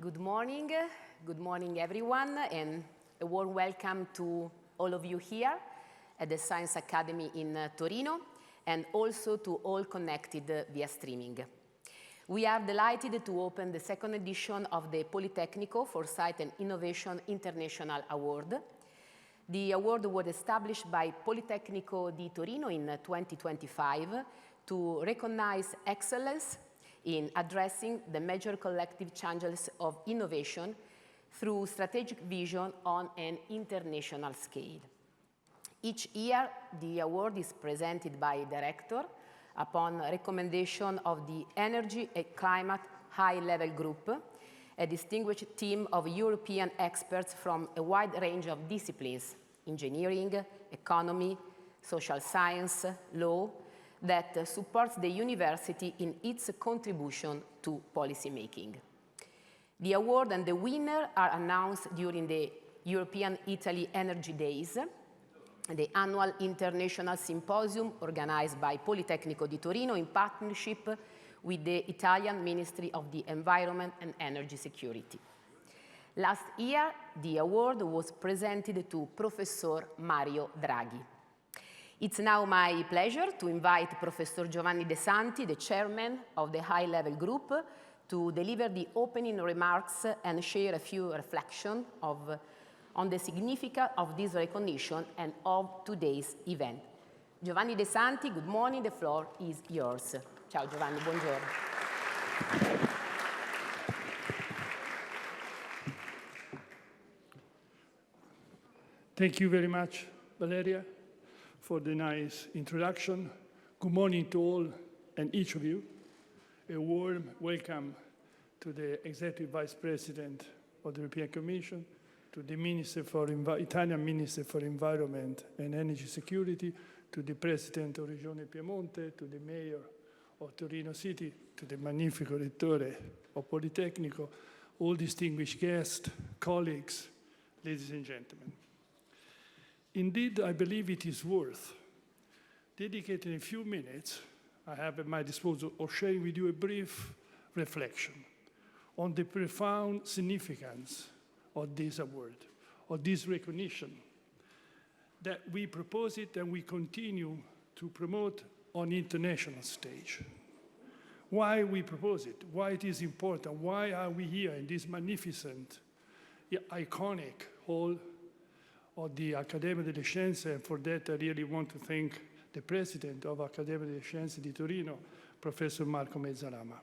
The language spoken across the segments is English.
Good morning everyone, and a warm welcome to all of you here at the Science Academy in Torino, and also to all connected via streaming. We are delighted to open the second edition of the Politecnico Foresight Innovation International Award. The award was established by Politecnico di Torino in 2025 to recognize excellence in addressing the major collective challenges of innovation through strategic vision on an international scale. Each year, the award is presented by a director upon recommendation of the Energy and Climate High-Level Group, a distinguished team of European experts from a wide range of disciplines, engineering, economy, social science, law, that supports the university in its contribution to policymaking. The award and the winner are announced during the European Italy Energy Days, the annual international symposium organized by Politecnico di Torino in partnership with the Italian Ministry of the Environment and Energy Security. Last year, the award was presented to Professor Mario Draghi. It's now my pleasure to invite Professor Giovanni De Santi, the chairman of the high-level group, to deliver the opening remarks and share a few reflections on the significance of this recognition and of today's event. Giovanni De Santi, good morning, the floor is yours. Ciao Giovanni, buongiorno. Thank you very much, Valeria, for the nice introduction. Good morning to all and each of you. A warm welcome to the Executive Vice President of the European Commission, to the Italian Minister for Environment and Energy Security, to the President of Regione Piemonte, to the Mayor of Torino City, to the Magnifico Rettore of Politecnico, all distinguished guests, colleagues, ladies and gentlemen. Indeed, I believe it is worth dedicating a few minutes I have at my disposal of sharing with you a brief reflection on the profound significance of this award, of this recognition, that we propose it and we continue to promote on the international stage. Why we propose it, why it is important, why are we here in this magnificent, iconic hall of the Accademia delle Scienze, and for that I really want to thank the President of Accademia delle Scienze di Torino, Professor Marco Mezzalama.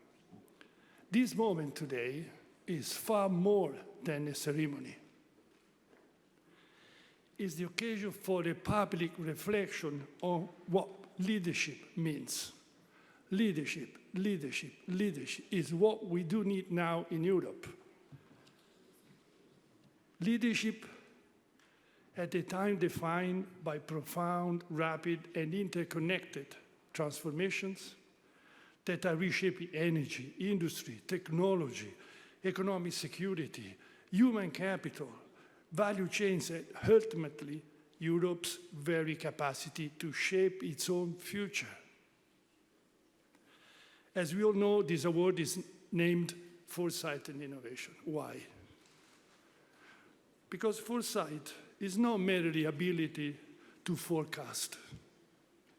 This moment today is far more than a ceremony. It's the occasion for a public reflection on what leadership means. Leadership, leadership, leadership is what we do need now in Europe. Leadership at a time defined by profound, rapid, and interconnected transformations that are reshaping energy, industry, technology, economic security, human capital, value chains, and ultimately, Europe's very capacity to shape its own future. As we all know, this award is named Foresight and Innovation. Why? Because foresight is not merely ability to forecast.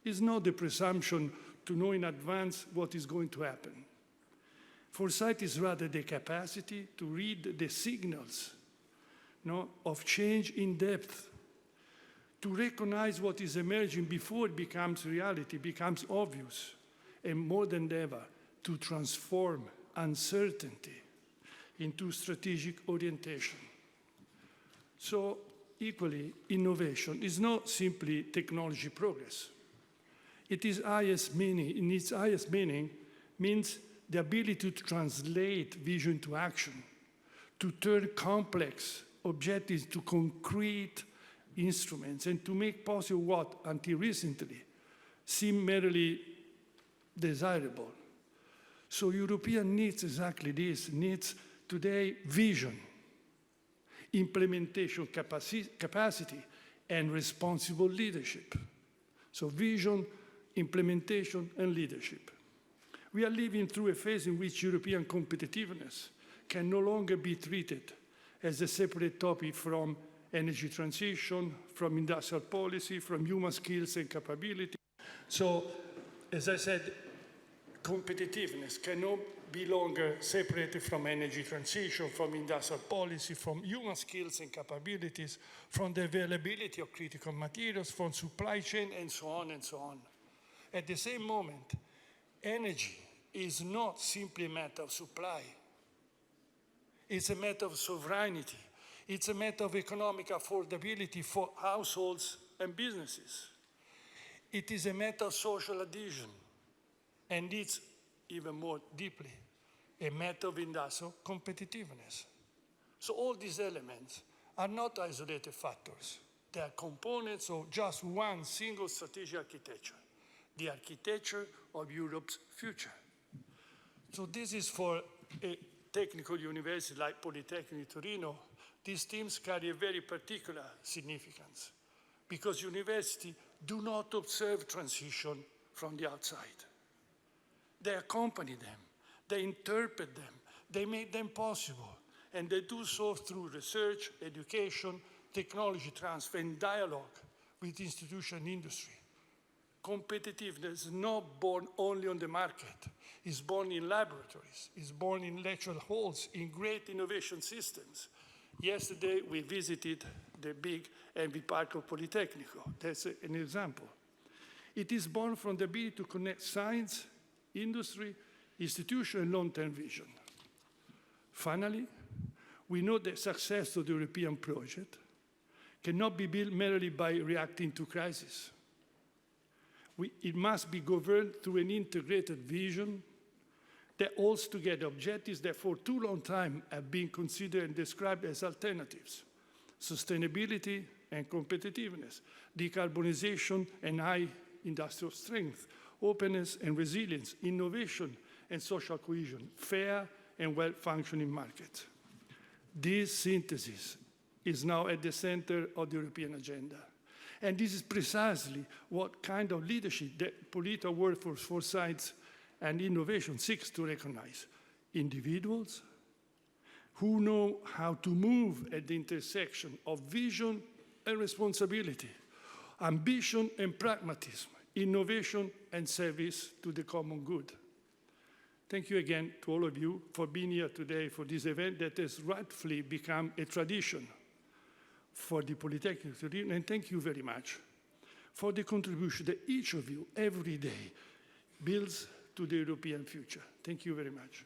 It's not the presumption to know in advance what is going to happen. Foresight is rather the capacity to read the signals of change in depth, to recognize what is emerging before it becomes reality, becomes obvious, and more than ever, to transform uncertainty into strategic orientation. So, equally, innovation is not simply technology progress. It is highest meaning, in its highest meaning, means the ability to translate vision to action, to turn complex objectives to concrete instruments, and to make possible what, until recently, seemed merely desirable. So European needs exactly this, needs today vision, implementation capacity, and responsible leadership. So vision, implementation, and leadership. We are living through a phase in which European competitiveness can no longer be treated as a separate topic from energy transition, from industrial policy, from human skills and capability. So, as I said, competitiveness cannot be longer separated from energy transition, from industrial policy, from human skills and capabilities, from the availability of critical materials, from supply chain, and so on and so on. At the same moment, energy is not simply a matter of supply. It's a matter of sovereignty. It's a matter of economic affordability for households and businesses. It is a matter of social adhesion, and it's even more deeply a matter of industrial competitiveness. So all these elements are not isolated factors. They are components of just one single strategic architecture, the architecture of Europe's future. So this is for a technical university like Politecnico di Torino. These themes carry a very particular significance because universities do not observe transition from the outside. They accompany them, they interpret them, they make them possible, and they do so through research, education, technology transfer, and dialogue with institution and industry. Competitiveness is not born only on the market. It's born in laboratories. It's born in lecture halls, in great innovation systems. Yesterday, we visited the big MV Park of Politecnico. That's an example. It is born from the ability to connect science, industry, institution, and long-term vision. Finally, we know that success of the European project cannot be built merely by reacting to crisis. It must be governed through an integrated vision that holds together objectives that for too long time have been considered and described as alternatives: sustainability and competitiveness, decarbonization and high industrial strength, openness and resilience, innovation and social cohesion, fair and well-functioning markets. This synthesis is now at the center of the European agenda. And this is precisely what kind of leadership that PoliTO Award for Foresight and Innovation seeks to recognize. Individuals who know how to move at the intersection of vision and responsibility, ambition and pragmatism, innovation and service to the common good. Thank you again to all of you for being here today for this event that has rightfully become a tradition for the Politecnico di Torino, and thank you very much for the contribution that each of you every day builds to the European future. Thank you very much.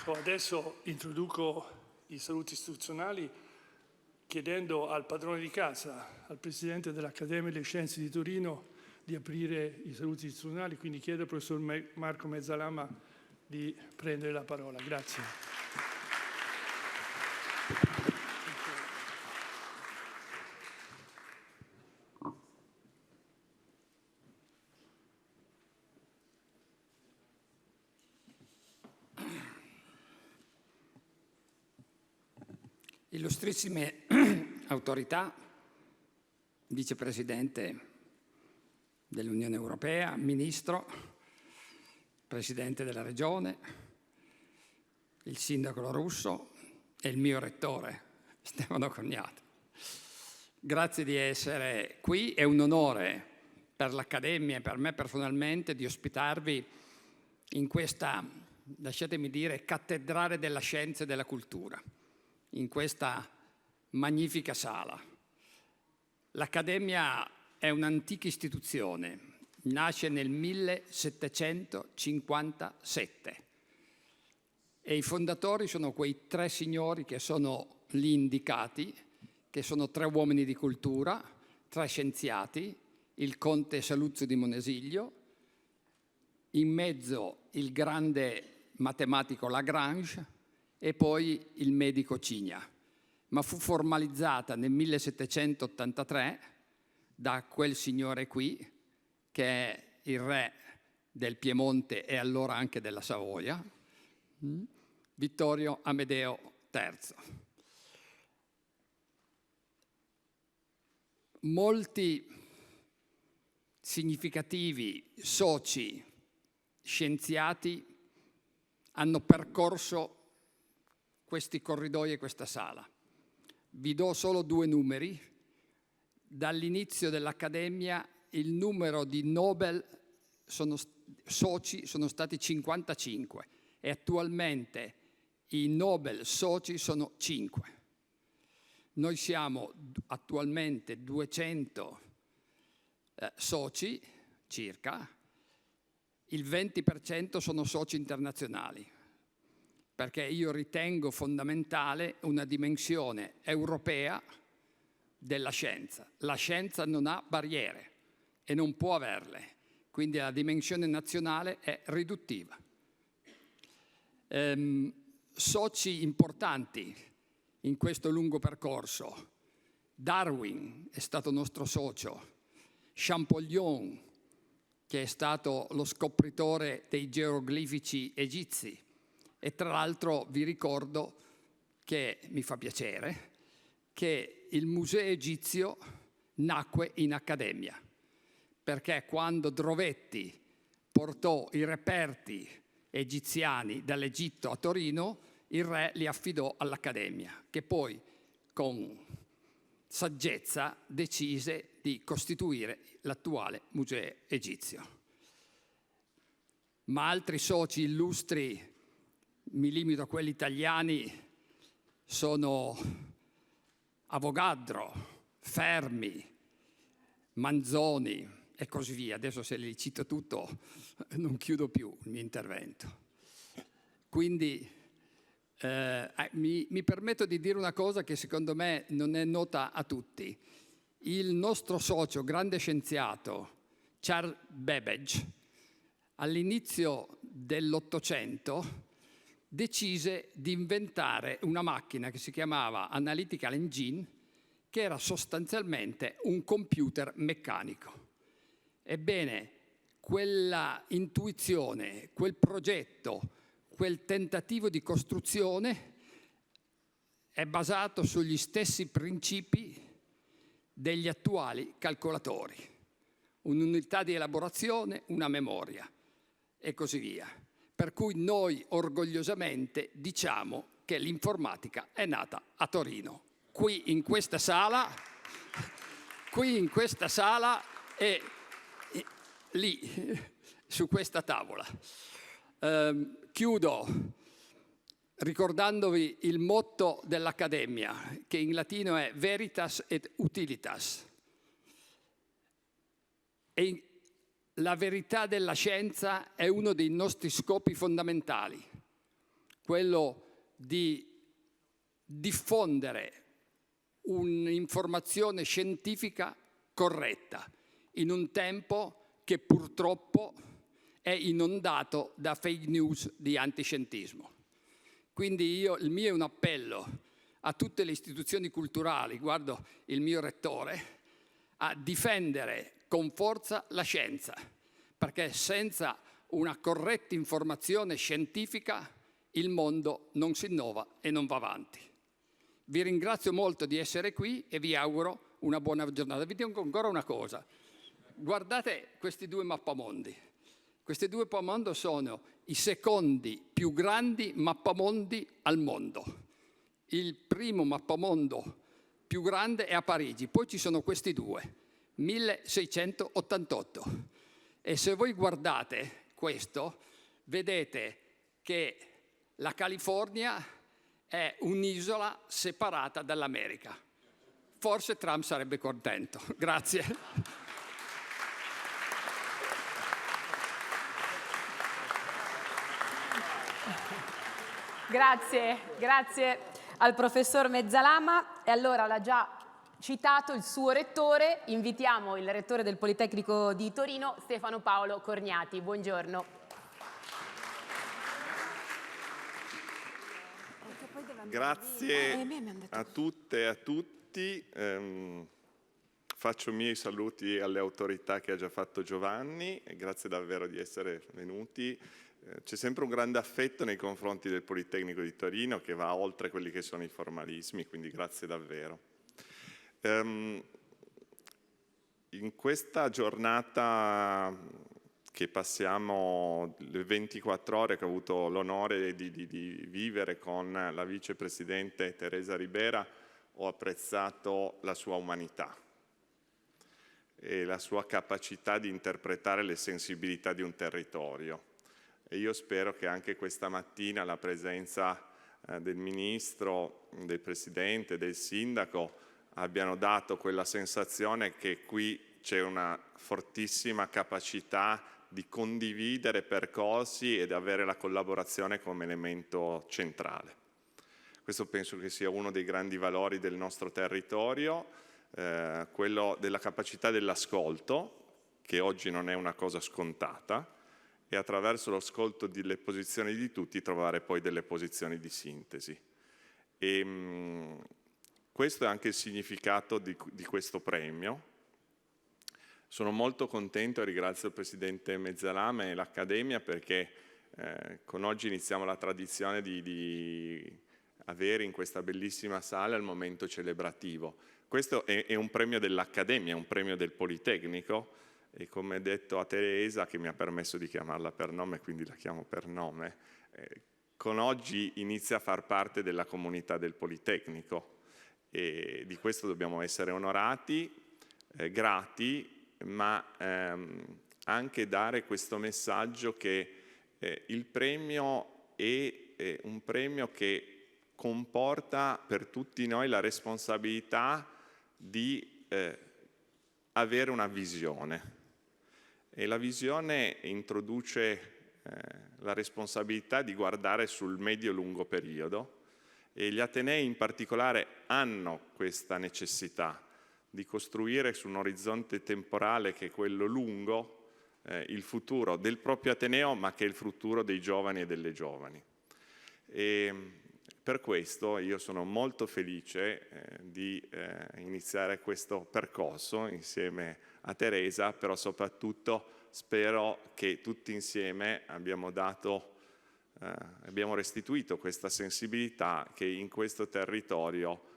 So adesso introduco i saluti istituzionali chiedendo al padrone di casa, al Presidente dell'Accademia delle Scienze di Torino, di aprire i saluti istituzionali, quindi chiedo al professor Marco Mezzalama di prendere la parola. Grazie. Illustrissime autorità, Vicepresidente dell'Unione Europea, Ministro, Presidente della Regione, il Sindaco Russo e il mio Rettore, Stefano Cognato. Grazie di essere qui, è un onore per l'Accademia e per me personalmente di ospitarvi in questa, lasciatemi dire, cattedrale della scienza e della cultura, in questa magnifica sala. L'Accademia è un'antica istituzione, nasce nel 1757 e i fondatori sono quei tre signori che sono lì indicati, che sono tre uomini di cultura, tre scienziati, il conte Saluzzo di Monesiglio, in mezzo il grande matematico Lagrange e poi il medico Cigna, ma fu formalizzata nel 1783 da quel signore qui, che è il re del Piemonte e allora anche della Savoia, Vittorio Amedeo III. Molti significativi soci scienziati hanno percorso questi corridoi e questa sala. Vi do solo 2 numeri. Dall'inizio dell'Accademia il numero di Nobel soci sono stati 55 e attualmente i Nobel soci sono 5. Noi siamo attualmente 200 soci circa, il 20% sono soci internazionali, perché io ritengo fondamentale una dimensione europea della scienza. La scienza non ha barriere e non può averle, quindi la dimensione nazionale è riduttiva. Soci importanti in questo lungo percorso: Darwin è stato nostro socio, Champollion, che è stato lo scopritore dei geroglifici egizi, e tra l'altro vi ricordo che, mi fa piacere, che il museo egizio nacque in Accademia, perché quando Drovetti portò i reperti egiziani dall'Egitto a Torino, il re li affidò all'Accademia, che poi con saggezza decise di costituire l'attuale museo egizio. Ma altri soci illustri, mi limito a quelli italiani, sono Avogadro, Fermi, Manzoni e così via. Adesso se li cito tutto non chiudo più il mio intervento. Quindi mi permetto di dire una cosa che secondo me non è nota a tutti. Il nostro socio, grande scienziato, Charles Babbage, all'inizio dell'Ottocento decise di inventare una macchina che si chiamava Analytical Engine, che era sostanzialmente un computer meccanico. Ebbene, quella intuizione, quel progetto, quel tentativo di costruzione è basato sugli stessi principi degli attuali calcolatori: un'unità di elaborazione, una memoria e così via. Per cui noi orgogliosamente diciamo che l'informatica è nata a Torino, qui in questa sala e lì, su questa tavola. Chiudo ricordandovi il motto dell'Accademia, che in latino è Veritas et Utilitas. E la verità della scienza è uno dei nostri scopi fondamentali, quello di diffondere un'informazione scientifica corretta in un tempo che purtroppo è inondato da fake news di antiscientismo. Quindi il mio è un appello a tutte le istituzioni culturali, guardo il mio rettore, a difendere con forza la scienza, perché senza una corretta informazione scientifica il mondo non si innova e non va avanti. Vi ringrazio molto di essere qui e vi auguro una buona giornata. Vi dico ancora una cosa. Guardate questi 2 mappamondi. Questi 2 mappamondi sono i secondi più grandi mappamondi al mondo. Il primo mappamondo più grande è a Parigi, poi ci sono questi 2, 1688. E se voi guardate questo, vedete che la California è un'isola separata dall'America. Forse Trump sarebbe contento. Grazie. Grazie al professor Mezzalama. E allora l'ha già citato il suo rettore, invitiamo il rettore del Politecnico di Torino, Stefano Paolo Corniati. Buongiorno. Grazie a tutte e a tutti. Faccio i miei saluti alle autorità che ha già fatto Giovanni e grazie davvero di essere venuti. C'è sempre un grande affetto nei confronti del Politecnico di Torino che va oltre quelli che sono i formalismi, quindi grazie davvero. In In questa giornata che passiamo, le 24 ore che ho avuto l'onore di vivere con la Vicepresidente Teresa Ribera, ho apprezzato la sua umanità e la sua capacità di interpretare le sensibilità di un territorio. E io spero che anche questa mattina la presenza del Ministro, del Presidente, del Sindaco abbiano dato quella sensazione che qui c'è una fortissima capacità di condividere percorsi ed avere la collaborazione come elemento centrale. Questo penso che sia uno dei grandi valori del nostro territorio, quello della capacità dell'ascolto, che oggi non è una cosa scontata, e attraverso l'ascolto delle posizioni di tutti trovare poi delle posizioni di sintesi. Questo è anche il significato di questo premio. Sono molto contento e ringrazio il Presidente Mezzalama e l'Accademia perché con oggi iniziamo la tradizione di avere in questa bellissima sala il momento celebrativo. Questo è un premio dell'Accademia, un premio del Politecnico e come detto a Teresa, che mi ha permesso di chiamarla per nome, quindi la chiamo per nome, con oggi inizia a far parte della comunità del Politecnico e di questo dobbiamo essere onorati, grati, ma anche dare questo messaggio che il premio è un premio che comporta per tutti noi la responsabilità di avere una visione. E la visione introduce la responsabilità di guardare sul medio-lungo periodo e gli Atenei in particolare hanno questa necessità di costruire su un orizzonte temporale che è quello lungo il futuro del proprio Ateneo, ma che è il futuro dei giovani e delle giovani. E per questo io sono molto felice di iniziare questo percorso insieme a Teresa, però soprattutto spero che tutti insieme abbiamo restituito questa sensibilità che in questo territorio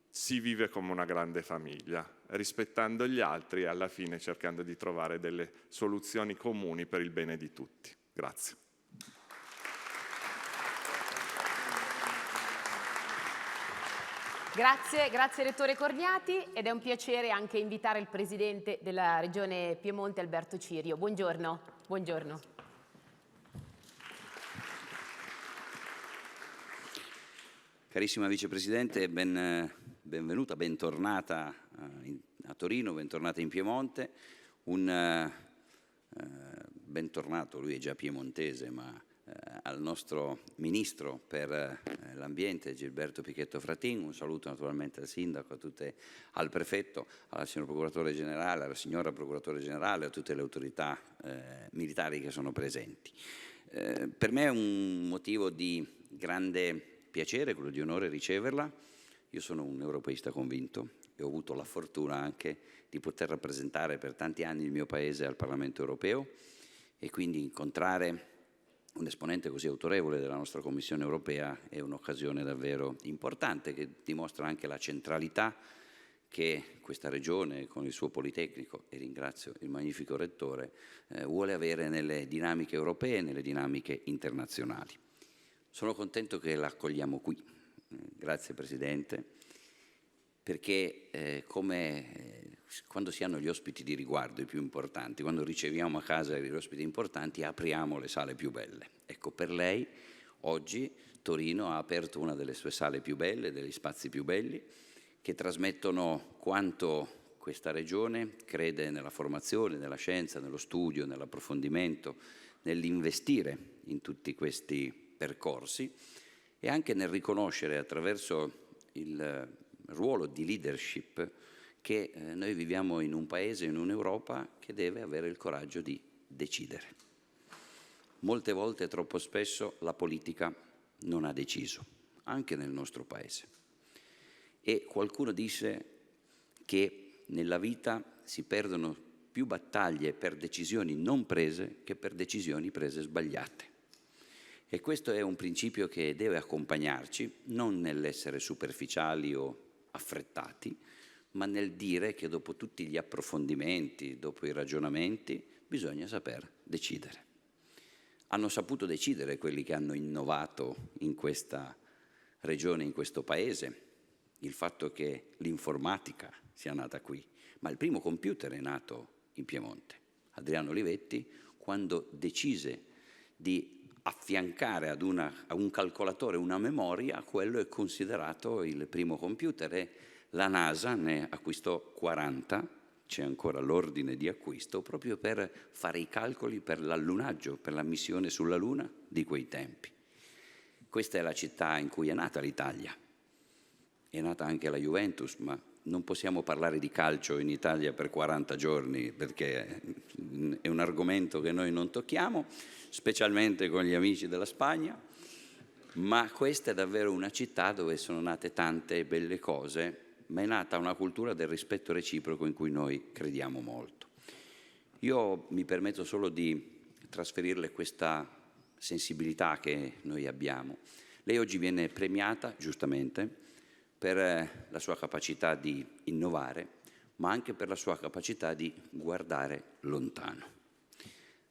si vive come una grande famiglia, rispettando gli altri e alla fine cercando di trovare delle soluzioni comuni per il bene di tutti. Grazie. Grazie Rettore Corniati ed è un piacere anche invitare il Presidente della Regione Piemonte Alberto Cirio. Buongiorno. Buongiorno. Carissima Vicepresidente, benvenuta, bentornata a Torino, bentornata in Piemonte. Bentornato, lui è già piemontese, ma al nostro Ministro per l'Ambiente, Gilberto Pichetto Fratin, un saluto naturalmente al Sindaco, al Prefetto, alla signora Procuratore Generale, alla signora Procuratore Generale, a tutte le autorità militari che sono presenti. Per me è un motivo di grande piacere, quello di onore riceverla. Io sono un europeista convinto e ho avuto la fortuna anche di poter rappresentare per tanti anni il mio Paese al Parlamento europeo e quindi incontrare un esponente così autorevole della nostra Commissione europea è un'occasione davvero importante che dimostra anche la centralità che questa regione con il suo Politecnico, e ringrazio il magnifico Rettore, vuole avere nelle dinamiche europee e nelle dinamiche internazionali. Sono contento che la accogliamo qui, grazie Presidente, perché quando si hanno gli ospiti di riguardo, i più importanti, quando riceviamo a casa gli ospiti importanti, apriamo le sale più belle. Ecco, per lei oggi Torino ha aperto una delle sue sale più belle, degli spazi più belli, che trasmettono quanto questa regione crede nella formazione, nella scienza, nello studio, nell'approfondimento, nell'investire in tutti questi percorsi e anche nel riconoscere attraverso il ruolo di leadership che noi viviamo in un paese, in un'Europa che deve avere il coraggio di decidere. Molte volte, troppo spesso, la politica non ha deciso, anche nel nostro paese. E qualcuno dice che nella vita si perdono più battaglie per decisioni non prese che per decisioni prese sbagliate. E questo è un principio che deve accompagnarci, non nell'essere superficiali o affrettati, ma nel dire che dopo tutti gli approfondimenti, dopo i ragionamenti, bisogna saper decidere. Hanno saputo decidere quelli che hanno innovato in questa regione, in questo paese, il fatto che l'informatica sia nata qui, ma il primo computer è nato in Piemonte. Adriano Olivetti, quando decise di affiancare a un calcolatore una memoria, quello è considerato il primo computer e la NASA ne acquistò 40, c'è ancora l'ordine di acquisto, proprio per fare i calcoli per l'allunaggio, per la missione sulla Luna di quei tempi. Questa è la città in cui è nata l'Italia. È nata anche la Juventus, ma non possiamo parlare di calcio in Italia per 40 giorni perché è un argomento che noi non tocchiamo, specialmente con gli amici della Spagna, ma questa è davvero una città dove sono nate tante belle cose, ma è nata una cultura del rispetto reciproco in cui noi crediamo molto. Io mi permetto solo di trasferirle questa sensibilità che noi abbiamo. Lei oggi viene premiata, giustamente, per la sua capacità di innovare, ma anche per la sua capacità di guardare lontano.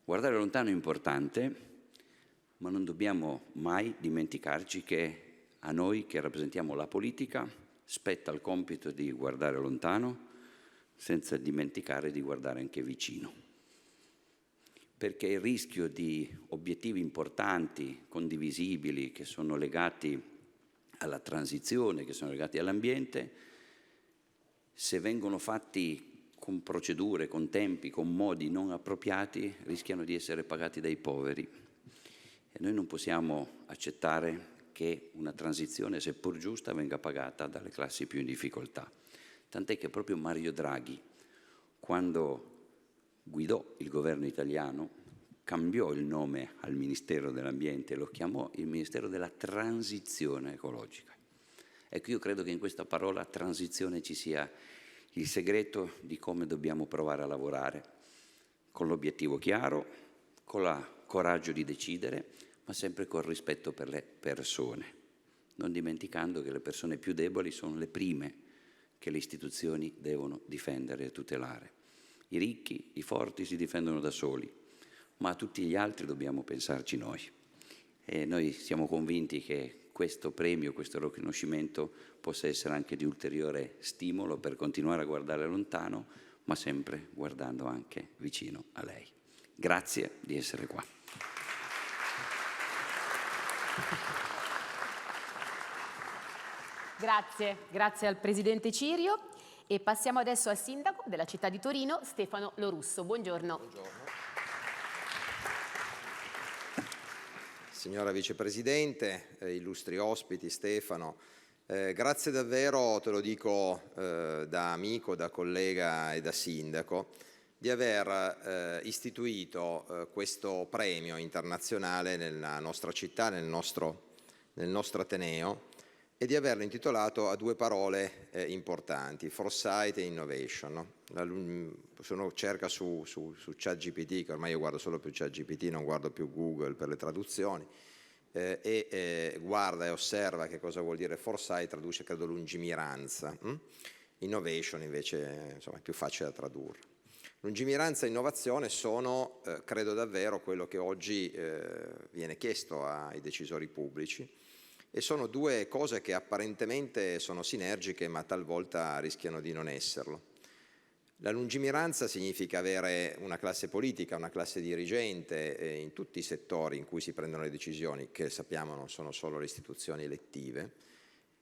Guardare lontano è importante, ma non dobbiamo mai dimenticarci che a noi che rappresentiamo la politica spetta il compito di guardare lontano senza dimenticare di guardare anche vicino. Perché il rischio di obiettivi importanti, condivisibili, che sono legati alla transizione, che sono legati all'ambiente, se vengono fatti con procedure, con tempi, con modi non appropriati, rischiano di essere pagati dai poveri. E noi non possiamo accettare che una transizione, seppur giusta, venga pagata dalle classi più in difficoltà. Tant'è che proprio Mario Draghi, quando guidò il governo italiano, cambiò il nome al Ministero dell'Ambiente e lo chiamò il Ministero della Transizione ecologica. Ecco, io credo che in questa parola transizione ci sia il segreto di come dobbiamo provare a lavorare, con l'obiettivo chiaro, con il coraggio di decidere, ma sempre con rispetto per le persone, non dimenticando che le persone più deboli sono le prime che le istituzioni devono difendere e tutelare. I ricchi, i forti si difendono da soli, ma a tutti gli altri dobbiamo pensarci noi. E noi siamo convinti che questo premio, questo riconoscimento possa essere anche di ulteriore stimolo per continuare a guardare lontano, ma sempre guardando anche vicino a lei. Grazie di essere qua. Grazie al Presidente Cirio e passiamo adesso al Sindaco della città di Torino, Stefano Lorusso. Buongiorno. Buongiorno. Signora Vicepresidente, illustri ospiti, Stefano, grazie davvero, te lo dico da amico, da collega e da sindaco, di aver istituito questo premio internazionale nella nostra città, nel nostro Ateneo, e di averlo intitolato a due parole importanti, Foresight Innovation. No? Se uno cerca su ChatGPT, che ormai io guardo solo più ChatGPT, non guardo più Google per le traduzioni, guarda e osserva che cosa vuol dire Foresight, traduce credo lungimiranza. Innovation invece insomma, è più facile da tradurre. Lungimiranza e innovazione sono, credo davvero, quello che oggi viene chiesto ai decisori pubblici, e sono due cose che apparentemente sono sinergiche ma talvolta rischiano di non esserlo. La lungimiranza significa avere una classe politica, una classe dirigente in tutti i settori in cui si prendono le decisioni, che sappiamo non sono solo le istituzioni elettive,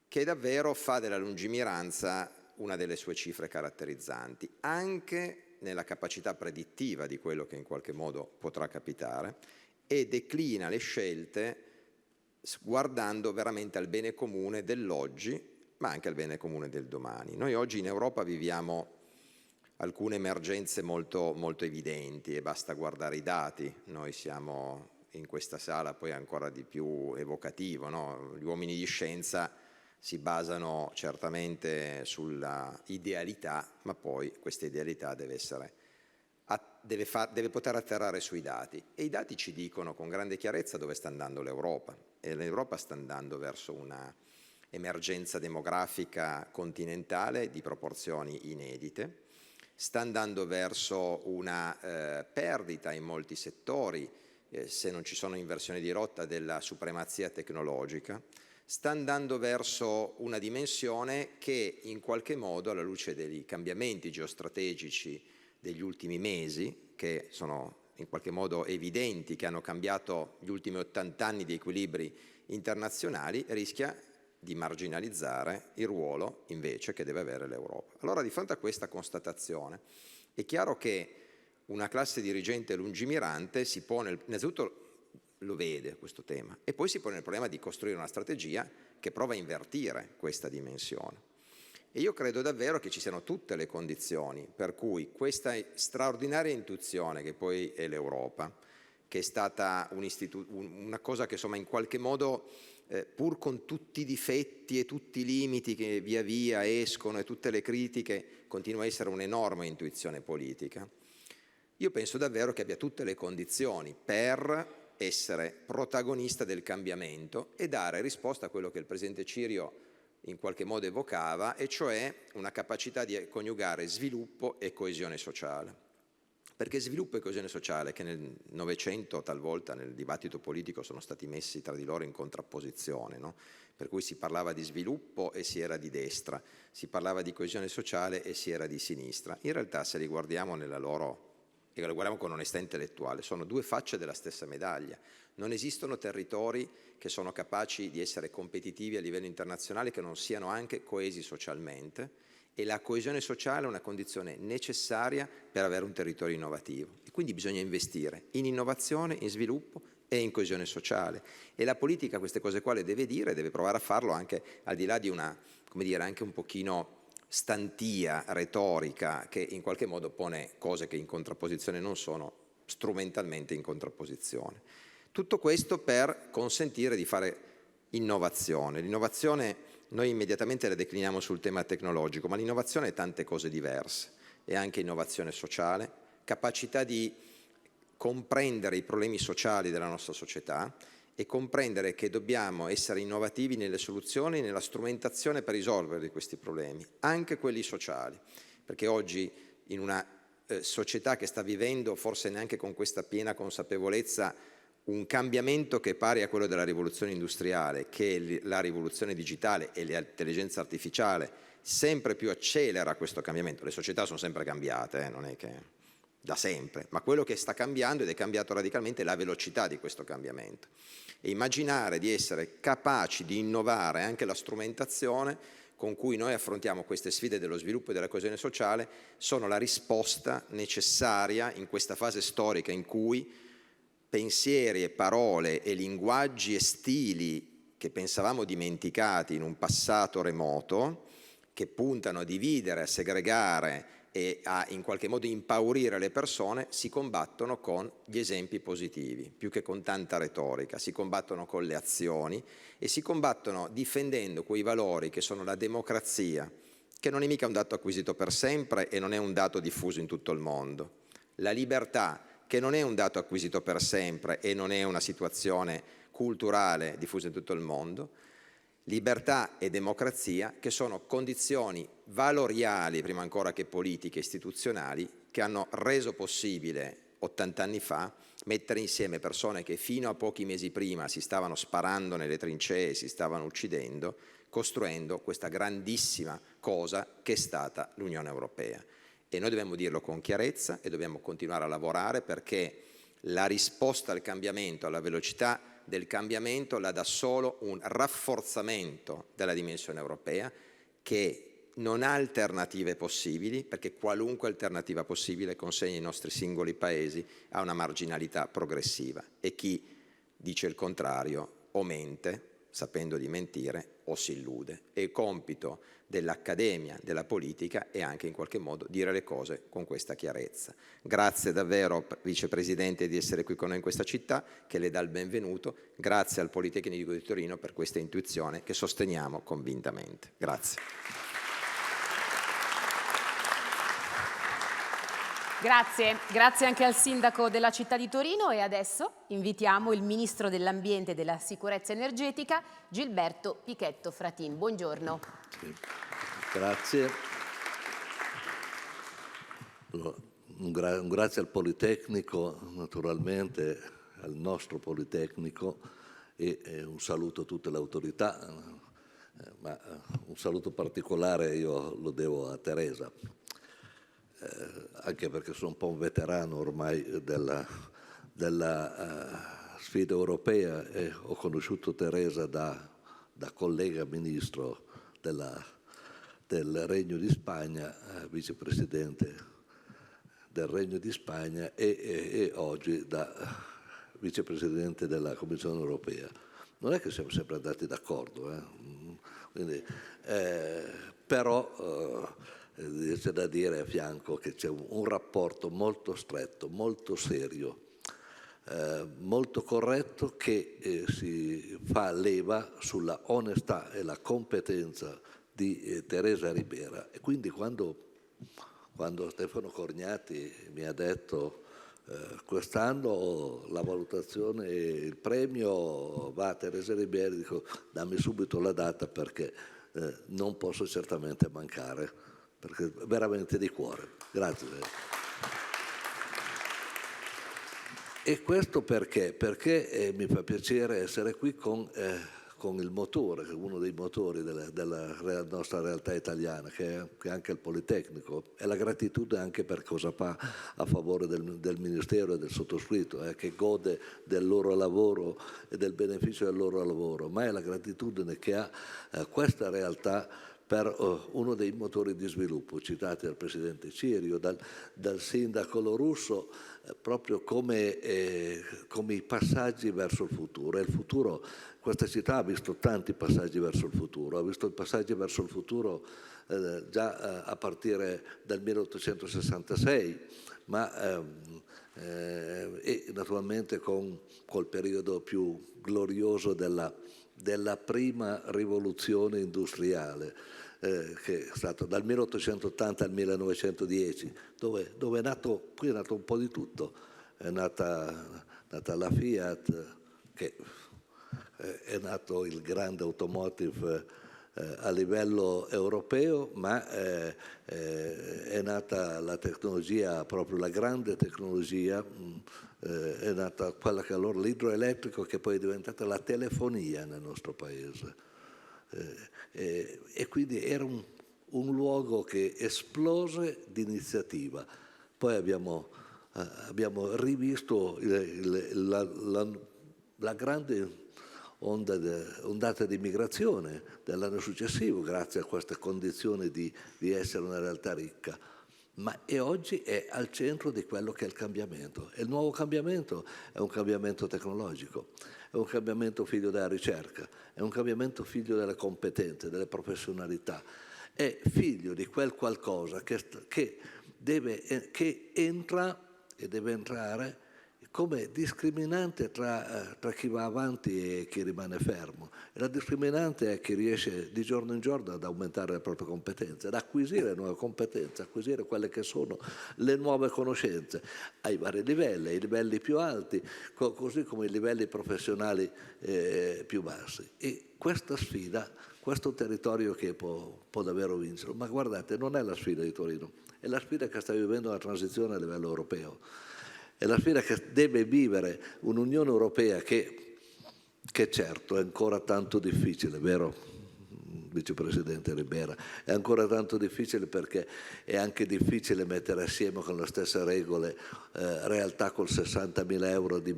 che davvero fa della lungimiranza una delle sue cifre caratterizzanti, anche nella capacità predittiva di quello che in qualche modo potrà capitare, e declina le scelte guardando veramente al bene comune dell'oggi, ma anche al bene comune del domani. Noi oggi in Europa viviamo alcune emergenze molto, molto evidenti e basta guardare i dati. Noi siamo in questa sala poi ancora di più evocativo, no? Gli uomini di scienza si basano certamente sulla idealità, ma poi questa idealità deve poter atterrare sui dati, e i dati ci dicono con grande chiarezza dove sta andando l'Europa, e l'Europa sta andando verso una emergenza demografica continentale di proporzioni inedite, sta andando verso una perdita in molti settori, se non ci sono inversioni di rotta, della supremazia tecnologica, sta andando verso una dimensione che in qualche modo, alla luce dei cambiamenti geostrategici degli ultimi mesi, che sono in qualche modo evidenti, che hanno cambiato gli ultimi 80 anni di equilibri internazionali, rischia di marginalizzare il ruolo invece che deve avere l'Europa. Allora, di fronte a questa constatazione, è chiaro che una classe dirigente lungimirante si pone, innanzitutto lo vede questo tema, e poi si pone il problema di costruire una strategia che prova a invertire questa dimensione. E io credo davvero che ci siano tutte le condizioni per cui questa straordinaria intuizione che poi è l'Europa, che è stata una cosa che insomma in qualche modo, pur con tutti i difetti e tutti i limiti che via via escono e tutte le critiche, continua a essere un'enorme intuizione politica, io penso davvero che abbia tutte le condizioni per essere protagonista del cambiamento e dare risposta a quello che il Presidente Cirio in qualche modo evocava, e cioè una capacità di coniugare sviluppo e coesione sociale. Perché sviluppo e coesione sociale, che nel Novecento talvolta nel dibattito politico sono stati messi tra di loro in contrapposizione, no? Per cui si parlava di sviluppo e si era di destra, si parlava di coesione sociale e si era di sinistra. In realtà, se li guardiamo nella loro, e lo guardiamo con onestà intellettuale, sono due facce della stessa medaglia. Non esistono territori che sono capaci di essere competitivi a livello internazionale che non siano anche coesi socialmente, e la coesione sociale è una condizione necessaria per avere un territorio innovativo. E quindi bisogna investire in innovazione, in sviluppo e in coesione sociale. E la politica queste cose qua le deve dire, deve provare a farlo anche al di là di una, come dire, anche un pochino stantia retorica che in qualche modo pone cose che in contrapposizione non sono, strumentalmente in contrapposizione. Tutto questo per consentire di fare innovazione. L'innovazione noi immediatamente la decliniamo sul tema tecnologico, ma l'innovazione è tante cose diverse, è anche innovazione sociale, capacità di comprendere i problemi sociali della nostra società e comprendere che dobbiamo essere innovativi nelle soluzioni, nella strumentazione per risolvere questi problemi, anche quelli sociali, perché oggi in una società che sta vivendo, forse neanche con questa piena consapevolezza, un cambiamento che è pari a quello della rivoluzione industriale, che la rivoluzione digitale e l'intelligenza artificiale sempre più accelera questo cambiamento. Le società sono sempre cambiate, non è che da sempre, ma quello che sta cambiando ed è cambiato radicalmente è la velocità di questo cambiamento. E immaginare di essere capaci di innovare anche la strumentazione con cui noi affrontiamo queste sfide dello sviluppo e della coesione sociale sono la risposta necessaria in questa fase storica in cui pensieri e parole e linguaggi e stili che pensavamo dimenticati in un passato remoto, che puntano a dividere, a segregare e a in qualche modo impaurire le persone, si combattono con gli esempi positivi, più che con tanta retorica, si combattono con le azioni e si combattono difendendo quei valori che sono la democrazia, che non è mica un dato acquisito per sempre e non è un dato diffuso in tutto il mondo, la libertà, che non è un dato acquisito per sempre e non è una situazione culturale diffusa in tutto il mondo, libertà e democrazia che sono condizioni valoriali, prima ancora che politiche e istituzionali, che hanno reso possibile 80 anni fa mettere insieme persone che fino a pochi mesi prima si stavano sparando nelle trincee, si stavano uccidendo, costruendo questa grandissima cosa che è stata l'Unione Europea. E noi dobbiamo dirlo con chiarezza e dobbiamo continuare a lavorare perché la risposta al cambiamento, alla velocità del cambiamento, la dà solo un rafforzamento della dimensione europea che non ha alternative possibili, perché qualunque alternativa possibile consegna i nostri singoli paesi a una marginalità progressiva e chi dice il contrario o mente, sapendo di mentire, o si illude. E il compito dell'accademia, della politica è anche in qualche modo dire le cose con questa chiarezza. Grazie davvero Vicepresidente di essere qui con noi in questa città, che le dà il benvenuto, grazie al Politecnico di Torino per questa intuizione che sosteniamo convintamente. Grazie. Grazie anche al sindaco della città di Torino e adesso invitiamo il ministro dell'ambiente e della sicurezza energetica, Gilberto Pichetto Fratin. Buongiorno. Sì. Grazie. Un grazie al Politecnico, naturalmente, al nostro Politecnico e un saluto a tutte le autorità, ma un saluto particolare io lo devo a Teresa. Anche perché sono un po' un veterano ormai della sfida europea e ho conosciuto Teresa da collega ministro del Regno di Spagna, vicepresidente del Regno di Spagna e oggi da vicepresidente della Commissione Europea. Non è che siamo sempre andati d'accordo, quindi, però c'è da dire a fianco che c'è un rapporto molto stretto, molto serio, molto corretto che si fa leva sulla onestà e la competenza di Teresa Ribera. E quindi quando Stefano Corgnati mi ha detto quest'anno la valutazione e il premio va a Teresa Ribera, dico dammi subito la data perché non posso certamente mancare, perché veramente di cuore. Grazie. E questo perché? Perché mi fa piacere essere qui con il motore, uno dei motori della nostra realtà italiana, che è anche il Politecnico, e la gratitudine anche per cosa fa a favore del Ministero e del sottoscritto, che gode del loro lavoro e del beneficio del loro lavoro, ma è la gratitudine che ha questa realtà per uno dei motori di sviluppo citati dal Presidente Cirio, dal sindaco Lorusso, proprio come i passaggi verso il futuro. E il futuro, questa città ha visto tanti passaggi verso il futuro, ha visto i passaggi verso il futuro già a partire dal 1866, ma e naturalmente col periodo più glorioso della prima rivoluzione industriale, che è stato dal 1880 al 1910, dove è nato un po' di tutto. È nata la Fiat, che è nato il grande automotive a livello europeo, ma è nata la tecnologia, proprio la grande tecnologia, è nata quella che allora l'idroelettrico, che poi è diventata la telefonia nel nostro paese. E quindi era un luogo che esplose di iniziativa. Poi abbiamo rivisto la grande ondata di migrazione dell'anno successivo, grazie a queste condizioni di essere una realtà ricca. E oggi è al centro di quello che è il cambiamento. E il nuovo cambiamento è un cambiamento tecnologico, è un cambiamento figlio della ricerca, è un cambiamento figlio delle competenze, delle professionalità, è figlio di quel qualcosa che entra e deve entrare come discriminante tra chi va avanti e chi rimane fermo. E la discriminante è chi riesce di giorno in giorno ad aumentare le proprie competenze, ad acquisire nuove competenze, acquisire quelle che sono le nuove conoscenze ai vari livelli, ai livelli più alti, così come ai livelli professionali più bassi. E questa sfida, questo territorio che può davvero vincere, ma guardate, non è la sfida di Torino, è la sfida che sta vivendo la transizione a livello europeo. È la sfida che deve vivere un'Unione Europea che certo è ancora tanto difficile, vero Vicepresidente Ribera? È ancora tanto difficile perché è anche difficile mettere assieme con le stesse regole realtà con 60.000 euro di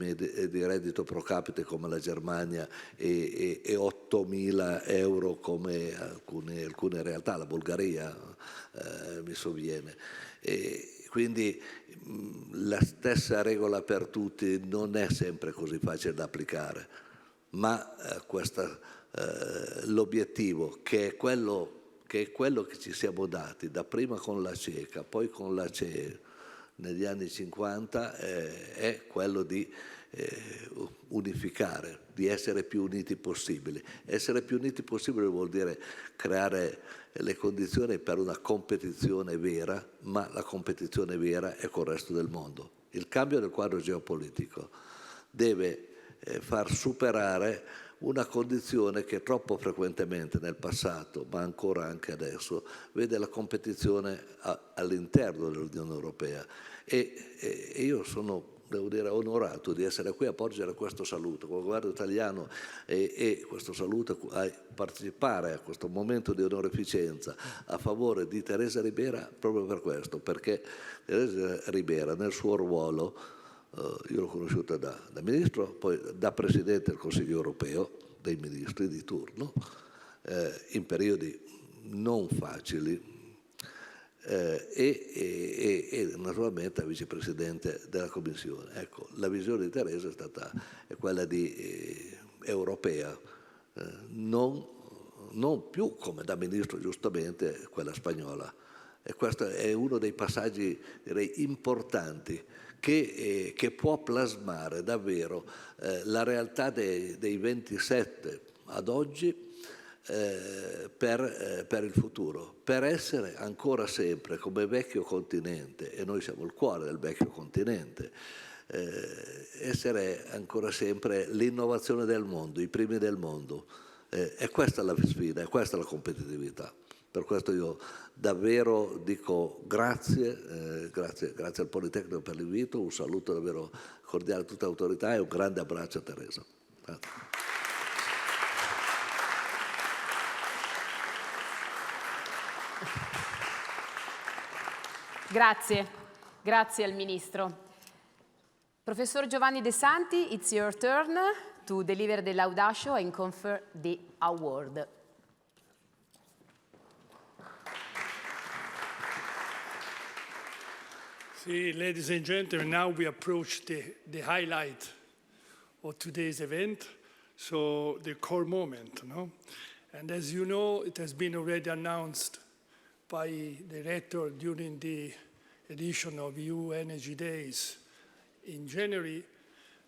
reddito pro capite come la Germania e 8.000 euro come alcune realtà, la Bulgaria mi sovviene. Quindi la stessa regola per tutti non è sempre così facile da applicare, ma l'obiettivo che è quello che ci siamo dati, dapprima con la CECA, poi con la CE negli anni 50, è quello di unificare, di essere più uniti possibili. Essere più uniti possibile vuol dire creare le condizioni per una competizione vera, ma la competizione vera è col resto del mondo. Il cambio del quadro geopolitico deve far superare una condizione che troppo frequentemente nel passato, ma ancora anche adesso, vede la competizione all'interno dell'Unione Europea. E io sono, devo dire, onorato di essere qui a porgere questo saluto come governo italiano e questo saluto a partecipare a questo momento di onoreficenza a favore di Teresa Ribera proprio per questo, perché Teresa Ribera nel suo ruolo, io l'ho conosciuta da ministro, poi da presidente del Consiglio europeo, dei ministri di turno, in periodi non facili, e naturalmente a vicepresidente della Commissione. Ecco, la visione di Teresa è quella di europea, non più come da ministro giustamente quella spagnola. E questo è uno dei passaggi, direi, importanti che può plasmare davvero la realtà dei 27 ad oggi per il futuro, per essere ancora sempre come vecchio continente, e noi siamo il cuore del vecchio continente, essere ancora sempre l'innovazione del mondo, i primi del mondo. E questa è la sfida, e questa è la competitività. Per questo io davvero dico grazie, grazie al Politecnico per l'invito, un saluto davvero cordiale a tutte le autorità e un grande abbraccio a Teresa. Grazie. Grazie al Ministro. Professor Giovanni De Santi, it's your turn to deliver the laudatio and confer the award. See, ladies and gentlemen, now we approach the highlight of today's event, so the core moment, no? And as you know, it has been already announced by the rector during the edition of EU Energy Days in January.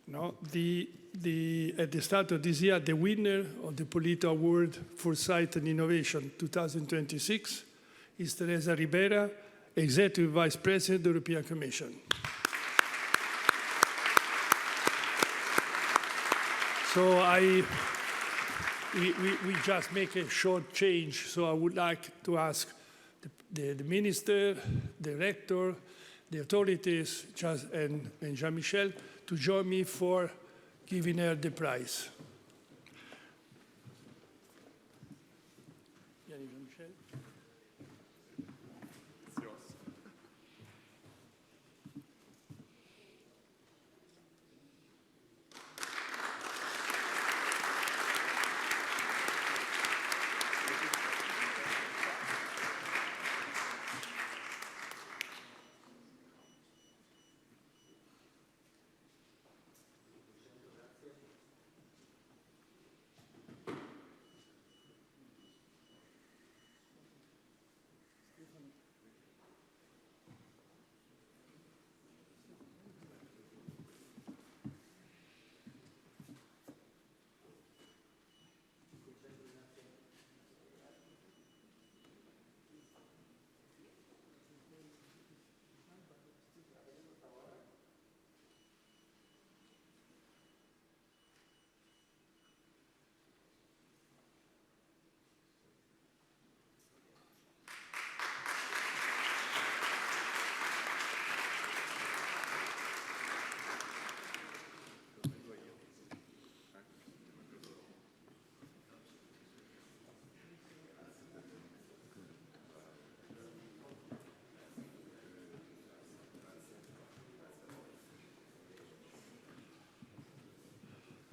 No, at the start of this year, the winner of the PoliTO Award Foresight Innovation 2026 is Teresa Ribera, Executive Vice President of the European Commission. So we just make a short change. So I would like to ask the Minister, the Rector, the authorities, and Jean-Michel to join me for giving her the prize. Jean-Michel.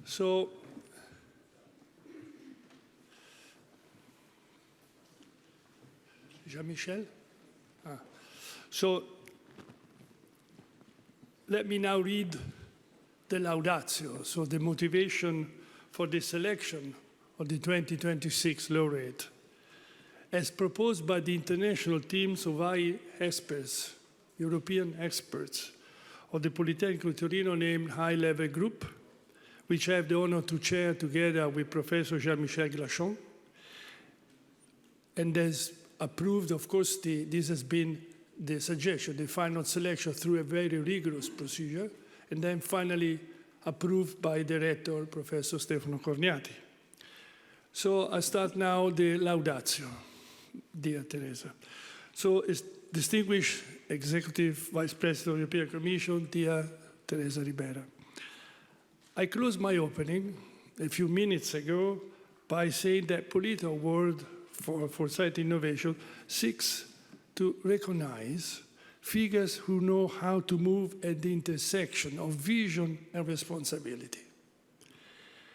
So, Jean-Michel? So, let me now read the laudatio, so the motivation for the selection of the 2026 laureate. As proposed by the international teams of high experts, European experts, of the Politecnico di Torino named high-level group, which I have the honor to chair together with Professor Jean-Michel Glachon. And as approved, of course, this has been the suggestion, the final selection through a very rigorous procedure, and then finally approved by Director Professor Stefano Corniati. So I start now the laudatio, dear Teresa. So, distinguished Executive Vice President of the European Commission, dear Teresa Ribera. I closed my opening a few minutes ago by saying that PoliTO Award for Foresight Innovation seeks to recognize figures who know how to move at the intersection of vision and responsibility.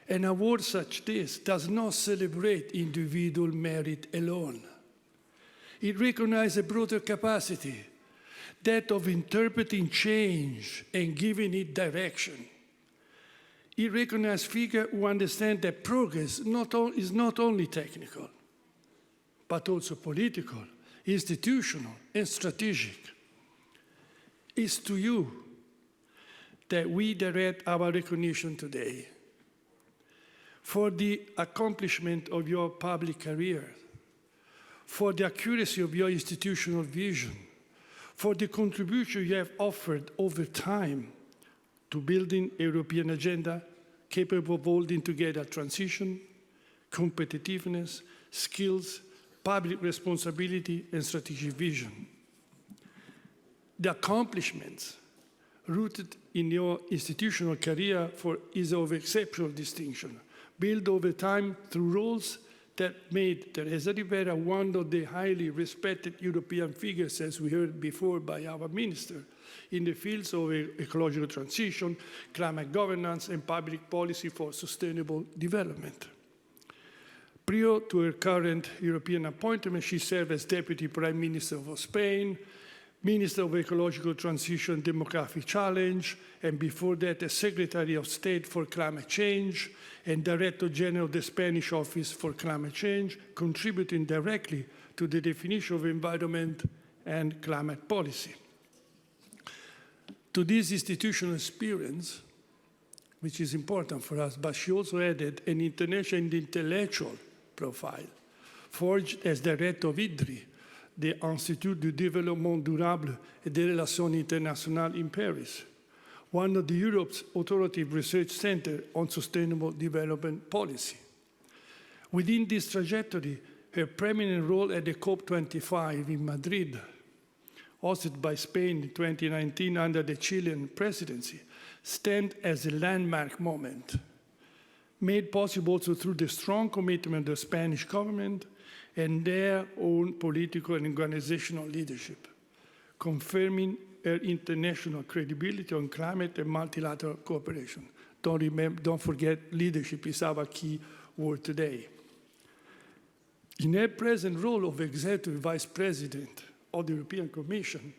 An award such this does not celebrate individual merit alone. It recognizes a broader capacity, that of interpreting change and giving it direction. It recognizes figures who understand that progress is not only technical, but also political, institutional, and strategic. It's to you that we direct our recognition today for the accomplishment of your public career, for the accuracy of your institutional vision, for the contribution you have offered over time to building a European agenda capable of holding together transition, competitiveness, skills, public responsibility, and strategic vision. The accomplishments rooted in your institutional career is of exceptional distinction, built over time through roles that made Teresa Ribera one of the highly respected European figures, as we heard before by our minister, in the fields of ecological transition, climate governance, and public policy for sustainable development. Prior to her current European appointment, she served as Deputy Prime Minister of Spain, Minister of Ecological Transition and Demographic Challenge, and before that as Secretary of State for Climate Change and Director General of the Spanish Office for Climate Change, contributing directly to the definition of environment and climate policy. To this institutional experience, which is important for us, but she also added an international and intellectual profile, forged as Director of IDRI, the Institut du Développement Durable et des Relations Internationales in Paris, one of Europe's authoritative research centers on sustainable development policy. Within this trajectory, her prominent role at the COP25 in Madrid, hosted by Spain in 2019 under the Chilean presidency, stands as a landmark moment, made possible also through the strong commitment of the Spanish government and their own political and organizational leadership, confirming her international credibility on climate and multilateral cooperation. Don't forget, leadership is our key word today. In her present role of Executive Vice President of the European Commission,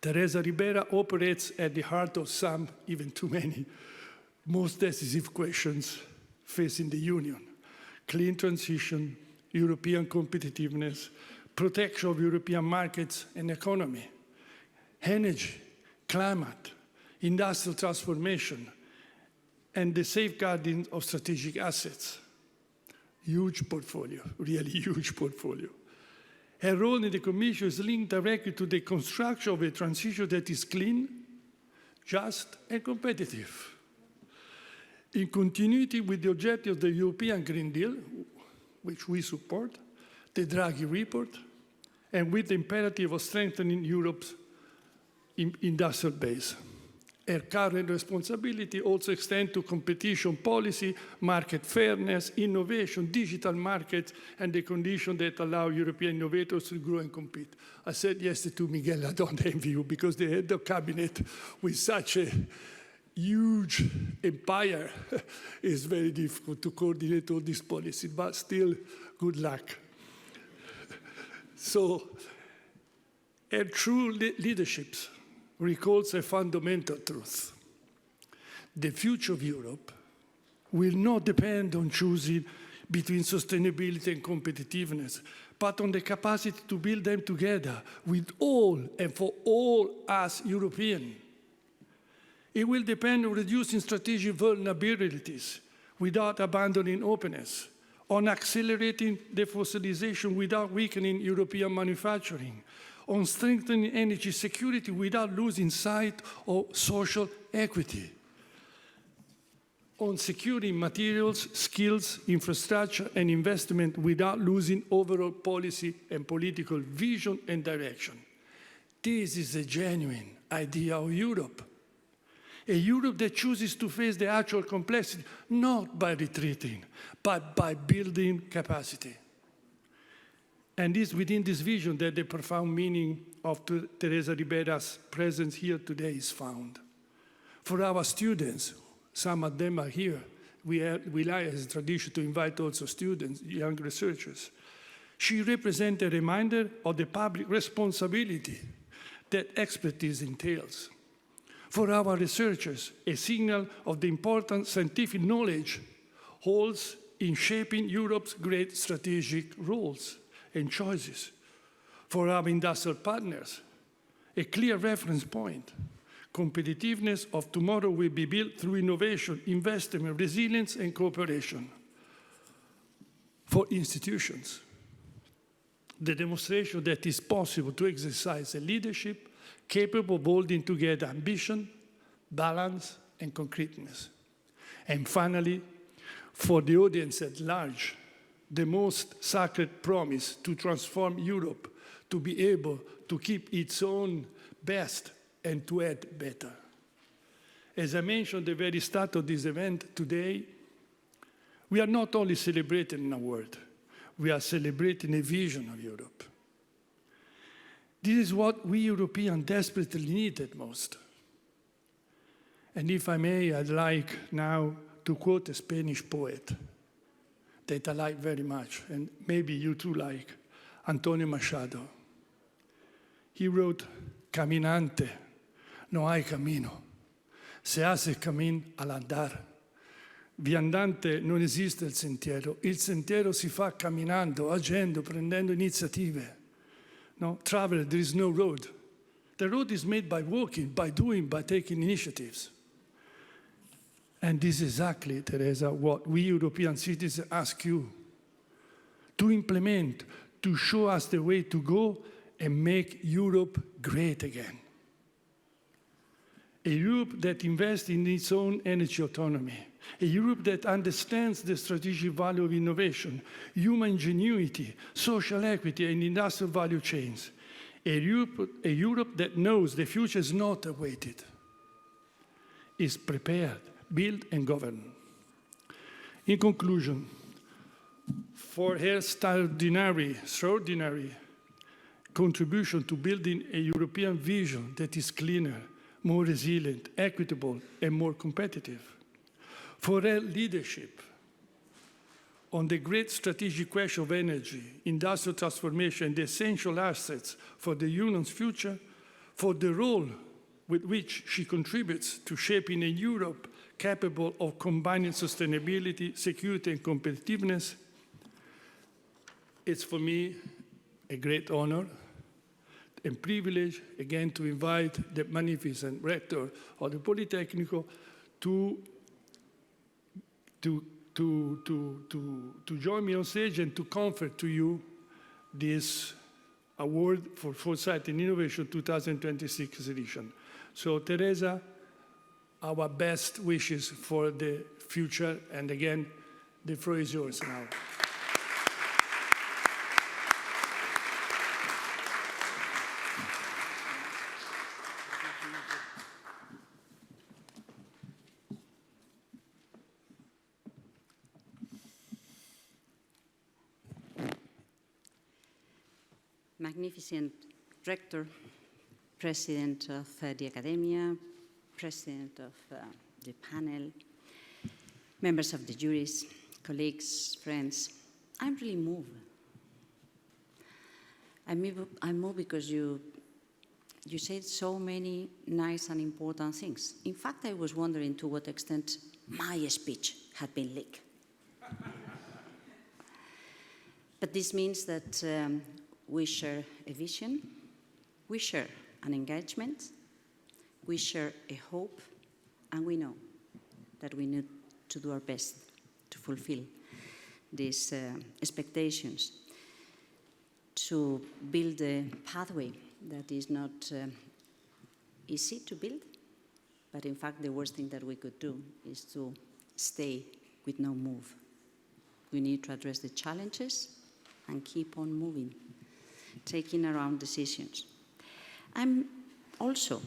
Teresa Ribera operates at the heart of some, even too many, most decisive questions facing the Union: clean transition, European competitiveness, protection of European markets and economy, energy, climate, industrial transformation, and the safeguarding of strategic assets. Huge portfolio, really huge portfolio. Her role in the Commission is linked directly to the construction of a transition that is clean, just, and competitive. In continuity with the objective of the European Green Deal, which we support, the Draghi report, and with the imperative of strengthening Europe's industrial base. Her current responsibility also extends to competition policy, market fairness, innovation, digital markets, and the conditions that allow European innovators to grow and compete. I said yesterday to Miguel, I don't envy you, because the head of cabinet with such a huge empire is very difficult to coordinate all these policies, but still, good luck. So, her true leadership recalls a fundamental truth. The future of Europe will not depend on choosing between sustainability and competitiveness, but on the capacity to build them together with all and for all us Europeans. It will depend on reducing strategic vulnerabilities without abandoning openness, on accelerating defossilization without weakening European manufacturing, on strengthening energy security without losing sight of social equity, on securing materials, skills, infrastructure, and investment without losing overall policy and political vision and direction. This is a genuine idea of Europe. A Europe that chooses to face the actual complexity, not by retreating, but by building capacity. And it's within this vision that the profound meaning of Teresa Ribera's presence here today is found. For our students, some of them are here. We like as a tradition to invite also students, young researchers. She represents a reminder of the public responsibility that expertise entails. For our researchers, a signal of the important scientific knowledge holds in shaping Europe's great strategic roles and choices. For our industrial partners, a clear reference point. Competitiveness of tomorrow will be built through innovation, investment, resilience, and cooperation. For institutions, the demonstration that it's possible to exercise a leadership capable of holding together ambition, balance, and concreteness. And finally, for the audience at large, the most sacred promise to transform Europe, to be able to keep its own best and to add better. As I mentioned at the very start of this event today, we are not only celebrating an award, we are celebrating a vision of Europe. This is what we Europeans desperately needed most. And if I may, I'd like now to quote a Spanish poet that I like very much, and maybe you too like, Antonio Machado. He wrote, "Caminante, no hay camino. Se hace camino al andar." Viandante non esiste il sentiero si fa camminando, agendo, prendendo iniziative. No, traveler, there is no road. The road is made by walking, by doing, by taking initiatives. And this is exactly, Teresa, what we European citizens ask you to implement, to show us the way to go and make Europe great again. A Europe that invests in its own energy autonomy. A Europe that understands the strategic value of innovation, human ingenuity, social equity, and industrial value chains. A Europe that knows the future is not awaited, is prepared, built, and governed. In conclusion, for her extraordinary contribution to building a European vision that is cleaner, more resilient, equitable, and more competitive. For her leadership on the great strategic question of energy, industrial transformation, and the essential assets for the Union's future, for the role with which she contributes to shaping a Europe capable of combining sustainability, security, and competitiveness, it's for me a great honor and privilege, again, to invite the magnificent rector of the Politecnico to join me on stage and to confer to you this award for Foresight in Innovation 2026 edition. So, Teresa, our best wishes for the future, and again, the floor is yours now. Magnificent Rector, President of the Academia, President of the panel, members of the juries, colleagues, friends, I'm really moved. I'm moved because you said so many nice and important things. In fact, I was wondering to what extent my speech had been leaked. But this means that we share a vision, we share an engagement, we share a hope, And we know that we need to do our best to fulfill these expectations, to build a pathway that is not easy to build, but in fact the worst thing that we could do is to stay with no move. We need to address the challenges and keep on moving, taking our own decisions. I'm also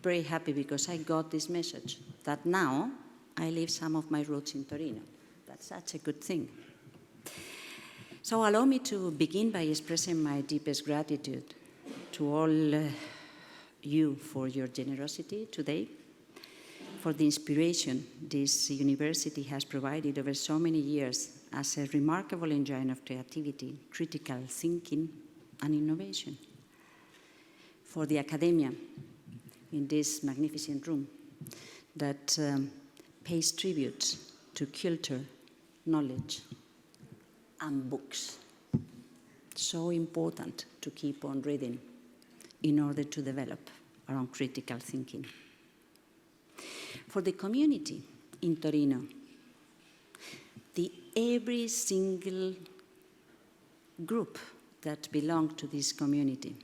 very happy because I got this message that now I leave some of my roots in Torino. That's such a good thing. So allow me to begin by expressing my deepest gratitude to all you for your generosity today, for the inspiration this university has provided over so many years as a remarkable engine of creativity, critical thinking, and innovation. For the academia in this magnificent room that pays tribute to culture, knowledge, and books. So important to keep on reading in order to develop our own critical thinking. For the community in Torino, every single group that belongs to this community,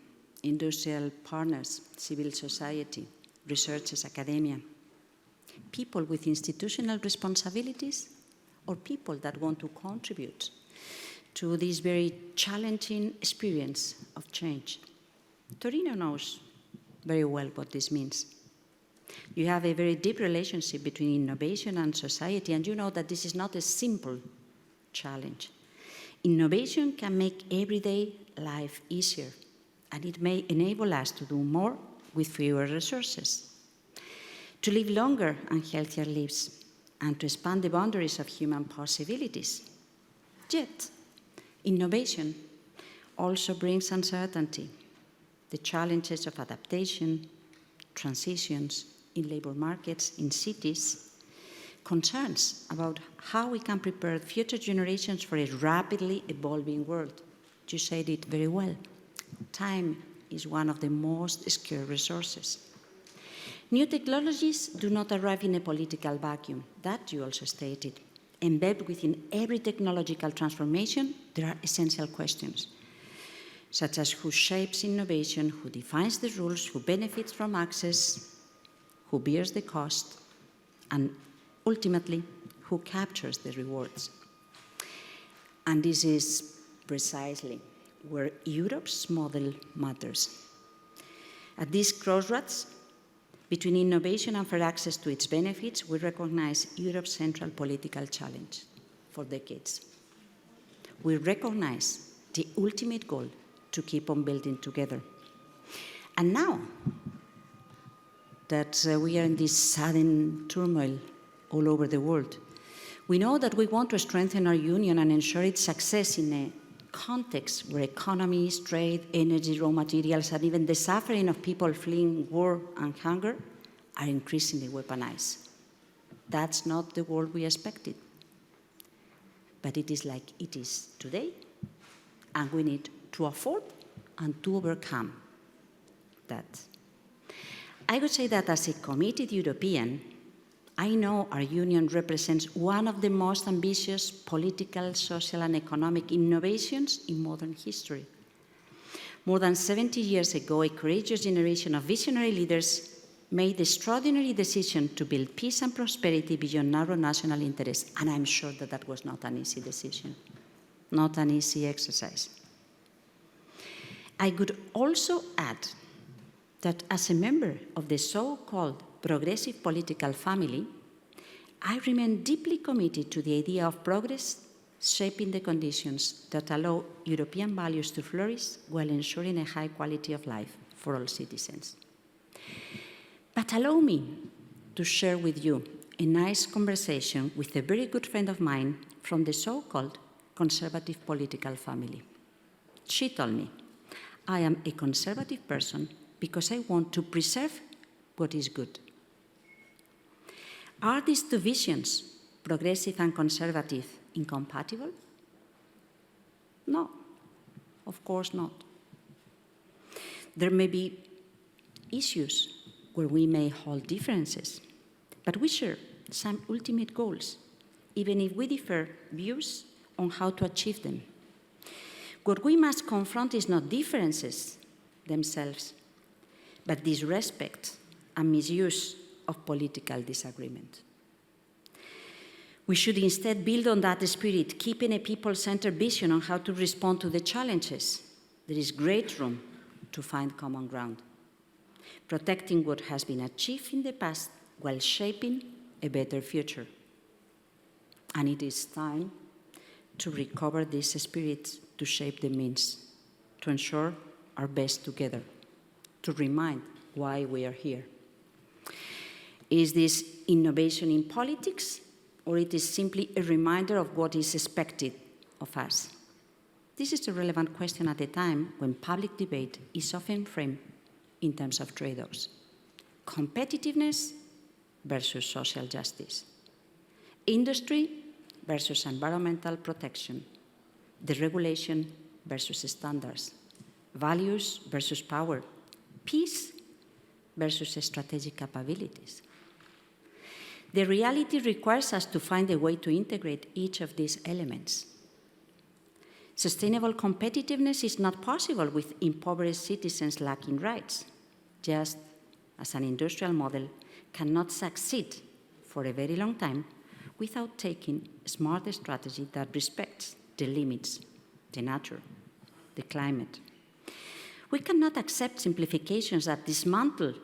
industrial partners, civil society, researchers, academia, people with institutional responsibilities, or people that want to contribute to this very challenging experience of change. Torino knows very well what this means. You have a very deep relationship between innovation and society, and you know that this is not a simple challenge. Innovation can make everyday life easier, and it may enable us to do more with fewer resources, to live longer and healthier lives, and to expand the boundaries of human possibilities. Yet, innovation also brings uncertainty, the challenges of adaptation, transitions in labor markets, in cities, concerns about how we can prepare future generations for a rapidly evolving world. You said it very well. Time is one of the most scarce resources. New technologies do not arrive in a political vacuum. That you also stated. Embedded within every technological transformation, there are essential questions, such as who shapes innovation, who defines the rules, who benefits from access, who bears the cost, and ultimately, who captures the rewards. And this is precisely where Europe's model matters. At this crossroads, between innovation and fair access to its benefits, we recognize Europe's central political challenge for decades. We recognize the ultimate goal to keep on building together. And now that we are in this sudden turmoil all over the world, we know that we want to strengthen our union and ensure its success in a context where economies, trade, energy, raw materials, and even the suffering of people fleeing war and hunger are increasingly weaponized. That's not the world we expected. But it is like it is today, and we need to afford and to overcome that. I would say that as a committed European, I know our union represents one of the most ambitious political, social, and economic innovations in modern history. More than 70 years ago, a courageous generation of visionary leaders made the extraordinary decision to build peace and prosperity beyond narrow national interests, and I'm sure that that was not an easy decision, not an easy exercise. I would also add that as a member of the so-called progressive political family, I remain deeply committed to the idea of progress shaping the conditions that allow European values to flourish while ensuring a high quality of life for all citizens. But allow me to share with you a nice conversation with a very good friend of mine from the so-called conservative political family. She told me, I am a conservative person because I want to preserve what is good. Are these two visions, progressive and conservative, incompatible? No, of course not. There may be issues where we may hold differences, but we share some ultimate goals, even if we differ views on how to achieve them. What we must confront is not differences themselves, but disrespect and misuse of political disagreement. We should instead build on that spirit, keeping a people-centered vision on how to respond to the challenges. There is great room to find common ground, protecting what has been achieved in the past while shaping a better future. And it is time to recover this spirit to shape the means, to ensure our best together, to remind why we are here. Is this innovation in politics, or it is simply a reminder of what is expected of us? This is a relevant question at a time when public debate is often framed in terms of trade-offs. Competitiveness versus social justice. Industry versus environmental protection. Deregulation versus standards. Values versus power. Peace versus strategic capabilities. The reality requires us to find a way to integrate each of these elements. Sustainable competitiveness is not possible with impoverished citizens lacking rights, just as an industrial model cannot succeed for a very long time without taking a smart strategy that respects the limits, the nature, the climate. We cannot accept simplifications that dismantle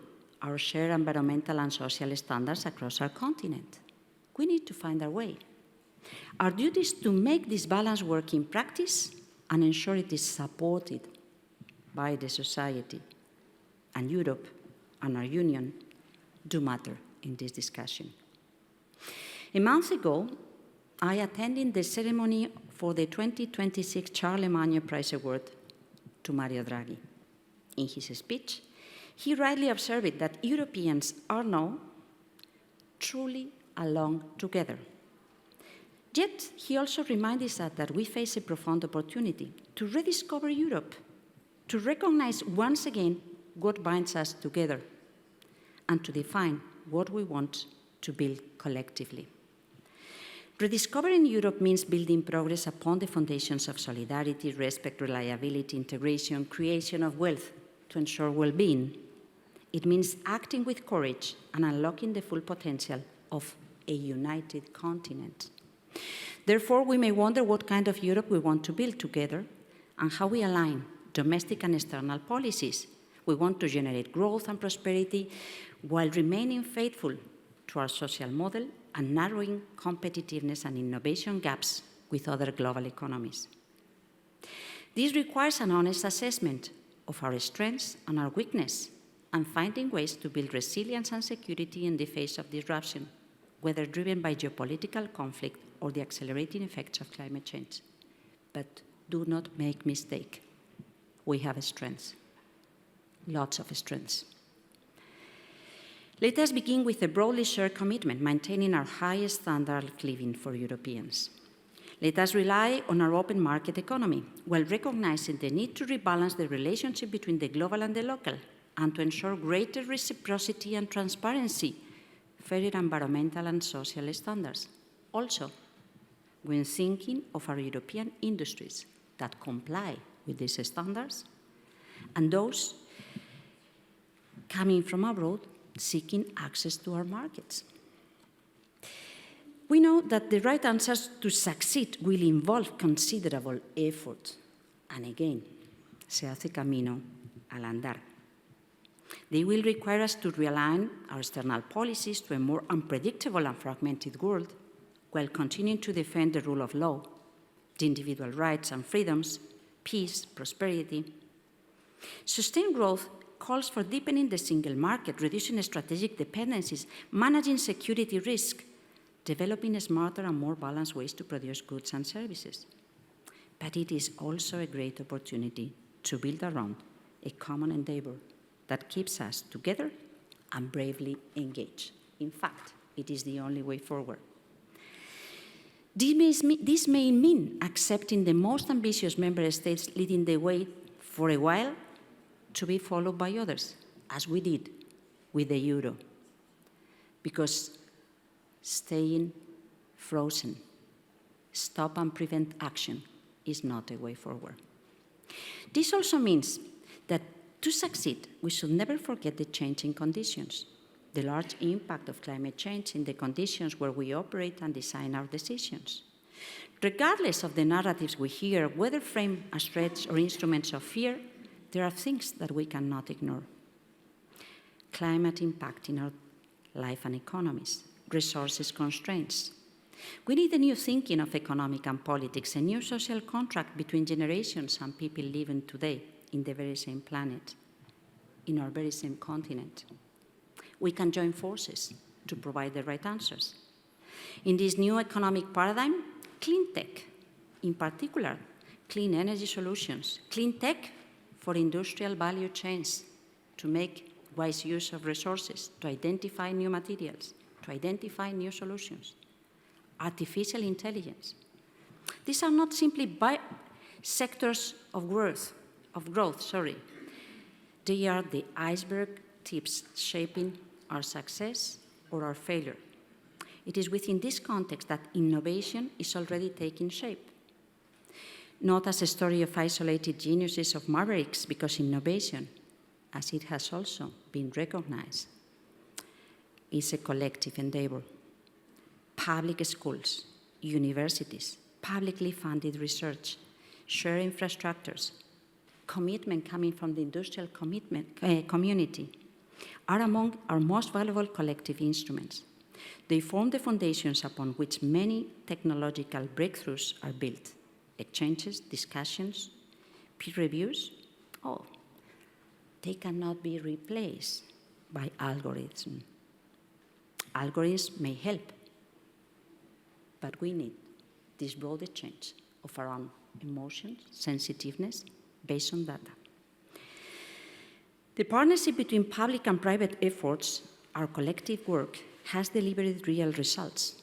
our shared environmental and social standards across our continent. We need to find our way. Our duty is to make this balance work in practice and ensure it is supported by the society. And Europe and our union do matter in this discussion. A month ago, I attended the ceremony for the 2026 Charlemagne Prize Award to Mario Draghi. In his speech, he rightly observed that Europeans are now truly along together. Yet, he also reminded us that we face a profound opportunity to rediscover Europe, to recognize once again what binds us together, and to define what we want to build collectively. Rediscovering Europe means building progress upon the foundations of solidarity, respect, reliability, integration, creation of wealth to ensure well-being. It means acting with courage and unlocking the full potential of a united continent. Therefore, we may wonder what kind of Europe we want to build together and how we align domestic and external policies. We want to generate growth and prosperity while remaining faithful to our social model and narrowing competitiveness and innovation gaps with other global economies. This requires an honest assessment of our strengths and our weakness, and finding ways to build resilience and security in the face of disruption, whether driven by geopolitical conflict or the accelerating effects of climate change. But do not make mistake. We have strengths, lots of strengths. Let us begin with a broadly shared commitment, maintaining our highest standard of living for Europeans. Let us rely on our open market economy, while recognizing the need to rebalance the relationship between the global and the local, and to ensure greater reciprocity and transparency, fairer environmental and social standards. Also, when thinking of our European industries that comply with these standards, and those coming from abroad seeking access to our markets. We know that the right answers to succeed will involve considerable effort. And again, se hace camino al andar. They will require us to realign our external policies to a more unpredictable and fragmented world, while continuing to defend the rule of law, the individual rights and freedoms, peace, prosperity. Sustained growth calls for deepening the single market, reducing strategic dependencies, managing security risk, developing smarter and more balanced ways to produce goods and services. But it is also a great opportunity to build around a common endeavor that keeps us together and bravely engaged. In fact, it is the only way forward. This may mean accepting the most ambitious member states leading the way for a while, to be followed by others, as we did with the euro. Because staying frozen, stop and prevent action is not a way forward. This also means that to succeed, we should never forget the changing conditions, the large impact of climate change in the conditions where we operate and design our decisions. Regardless of the narratives we hear, whether framed as threats or instruments of fear, there are things that we cannot ignore. Climate impact in our life and economies, resources constraints. We need a new thinking of economic and politics, a new social contract between generations and people living today in the very same planet, in our very same continent. We can join forces to provide the right answers. In this new economic paradigm, clean tech, in particular, clean energy solutions, clean tech for industrial value chains to make wise use of resources, to identify new materials, to identify new solutions, artificial intelligence. These are not simply sectors of growth. They are the iceberg tips shaping our success or our failure. It is within this context that innovation is already taking shape. Not as a story of isolated geniuses of mavericks, because innovation, as it has also been recognized, is a collective endeavor. Public schools, universities, publicly funded research, shared infrastructures, commitment coming from the industrial community are among our most valuable collective instruments. They form the foundations upon which many technological breakthroughs are built. Exchanges, discussions, peer reviews, they cannot be replaced by algorithms. Algorithms may help, but we need this broad exchange of our own emotions, sensitiveness, based on data. The partnership between public and private efforts, our collective work, has delivered real results,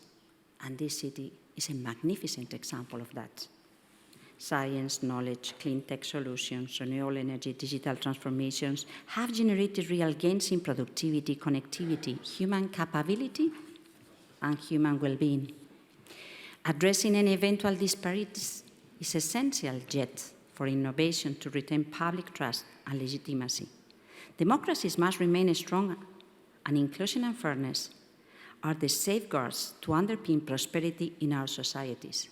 and this city is a magnificent example of that. Science, knowledge, clean tech solutions, renewable energy, digital transformations have generated real gains in productivity, connectivity, human capability, and human well-being. Addressing any eventual disparities is essential yet for innovation to retain public trust and legitimacy. Democracies must remain strong, and inclusion and fairness are the safeguards to underpin prosperity in our societies.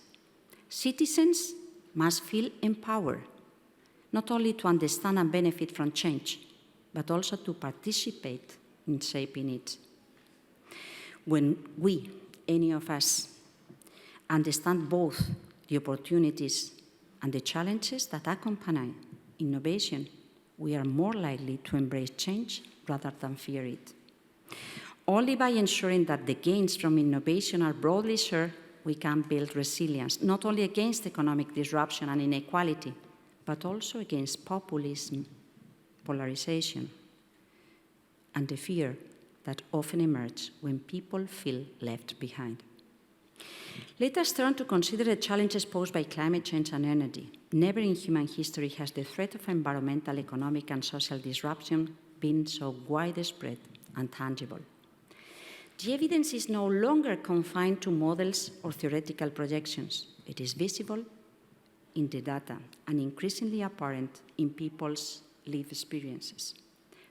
Citizens must feel empowered, not only to understand and benefit from change, but also to participate in shaping it. When we, any of us, understand both the opportunities and the challenges that accompany innovation, we are more likely to embrace change rather than fear it. Only by ensuring that the gains from innovation are broadly shared, we can build resilience, not only against economic disruption and inequality, but also against populism, polarization, and the fear that often emerges when people feel left behind. Let us turn to consider the challenges posed by climate change and energy. Never in human history has the threat of environmental, economic, and social disruption been so widespread and tangible. The evidence is no longer confined to models or theoretical projections. It is visible in the data and increasingly apparent in people's lived experiences,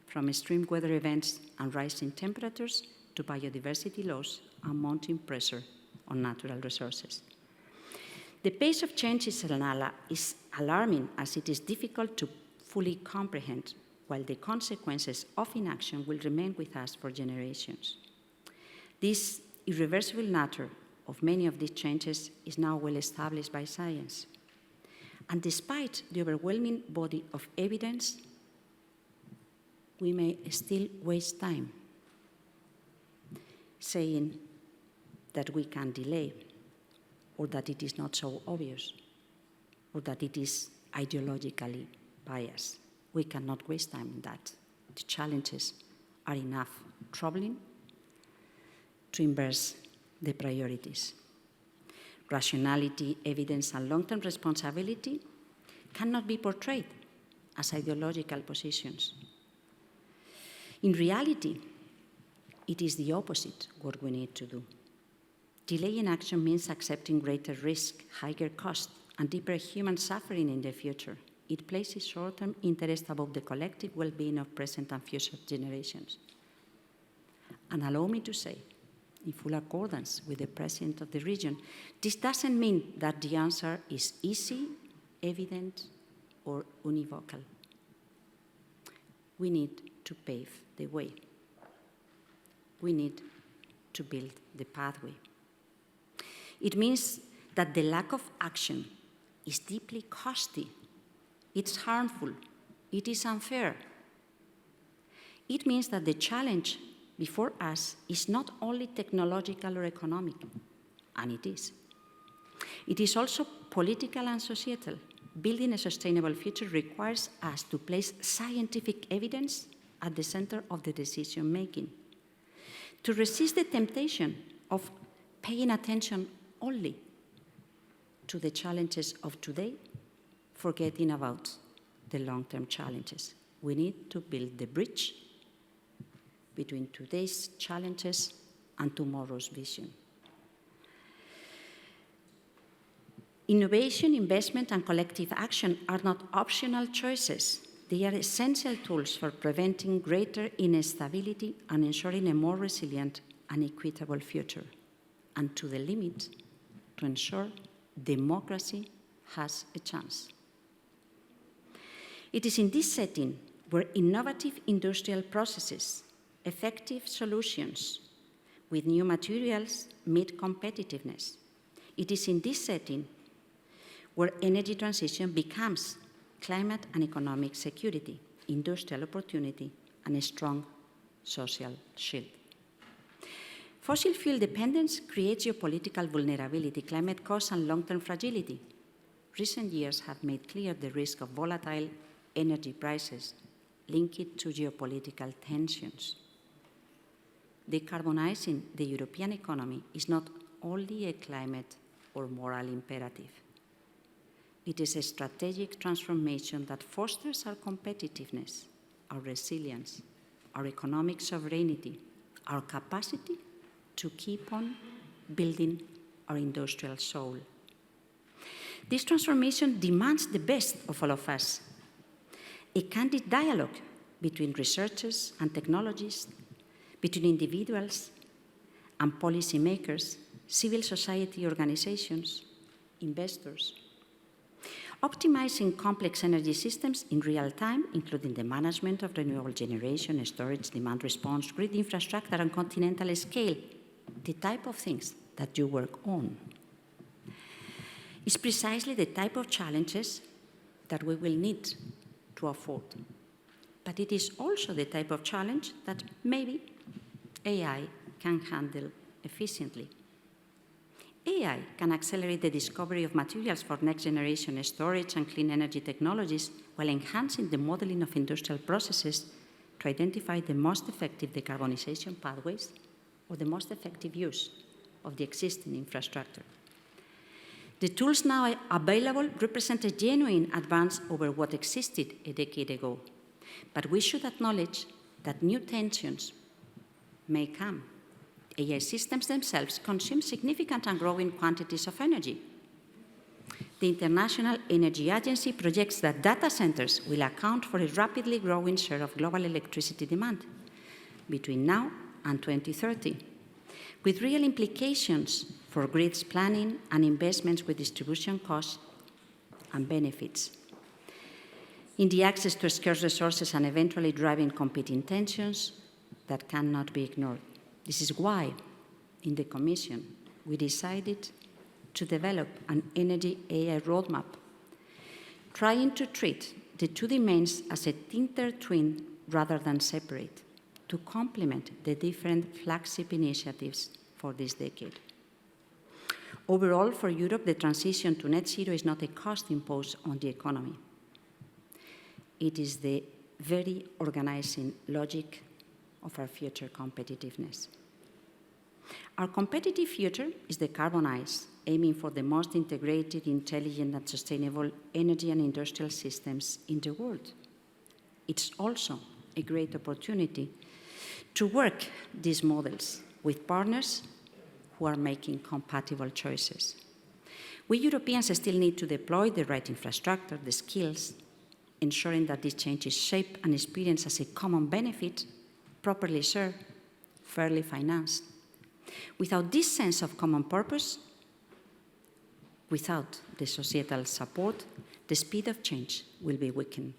from extreme weather events and rising temperatures to biodiversity loss and mounting pressure on natural resources. The pace of change is alarming, as it is difficult to fully comprehend, while the consequences of inaction will remain with us for generations. This irreversible nature of many of these changes is now well established by science. And despite the overwhelming body of evidence, we may still waste time saying that we can delay, or that it is not so obvious, or that it is ideologically biased. We cannot waste time in that. The challenges are enough troubling to inverse the priorities. Rationality, evidence, and long-term responsibility cannot be portrayed as ideological positions. In reality, it is the opposite what we need to do. Delaying action means accepting greater risk, higher cost, and deeper human suffering in the future. It places short-term interest above the collective well-being of present and future generations. And allow me to say, in full accordance with the President of the region, this doesn't mean that the answer is easy, evident, or univocal. We need to pave the way. We need to build the pathway. It means that the lack of action is deeply costly. It's harmful. It is unfair. It means that the challenge before us is not only technological or economic, and it is. It is also political and societal. Building a sustainable future requires us to place scientific evidence at the center of the decision-making, to resist the temptation of paying attention only to the challenges of today, forgetting about the long-term challenges. We need to build the bridge between today's challenges and tomorrow's vision. Innovation, investment, and collective action are not optional choices. They are essential tools for preventing greater instability and ensuring a more resilient and equitable future, and to the limit, to ensure democracy has a chance. It is in this setting where innovative industrial processes, effective solutions with new materials meet competitiveness. It is in this setting where energy transition becomes climate and economic security, industrial opportunity, and a strong social shield. Fossil fuel dependence creates geopolitical vulnerability, climate costs, and long-term fragility. Recent years have made clear the risk of volatile energy prices linked to geopolitical tensions. Decarbonizing the European economy is not only a climate or moral imperative. It is a strategic transformation that fosters our competitiveness, our resilience, our economic sovereignty, our capacity to keep on building our industrial soul. This transformation demands the best of all of us, a candid dialogue between researchers and technologists, between individuals and policymakers, civil society organizations, investors. Optimizing complex energy systems in real time, including the management of renewable generation, storage, demand response, grid infrastructure, and continental scale, the type of things that you work on, is precisely the type of challenges that we will need to afford. But it is also the type of challenge that maybe AI can handle efficiently. AI can accelerate the discovery of materials for next-generation storage and clean energy technologies while enhancing the modeling of industrial processes to identify the most effective decarbonization pathways or the most effective use of the existing infrastructure. The tools now available represent a genuine advance over what existed a decade ago, but we should acknowledge that new tensions may come. AI systems themselves consume significant and growing quantities of energy. The International Energy Agency projects that data centers will account for a rapidly growing share of global electricity demand between now and 2030, with real implications for grids planning and investments with distribution costs and benefits. In the access to scarce resources and eventually driving competing tensions that cannot be ignored. This is why, in the Commission, we decided to develop an energy AI roadmap, trying to treat the two domains as intertwined rather than separate, to complement the different flagship initiatives for this decade. Overall, for Europe, the transition to net zero is not a cost imposed on the economy. It is the very organizing logic of our future competitiveness. Our competitive future is decarbonized, aiming for the most integrated, intelligent, and sustainable energy and industrial systems in the world. It's also a great opportunity to work these models with partners who who are making compatible choices. We Europeans still need to deploy the right infrastructure, the skills, ensuring that this change is shaped and experienced as a common benefit, properly shared, fairly financed. Without this sense of common purpose, without the societal support, the speed of change will be weakened.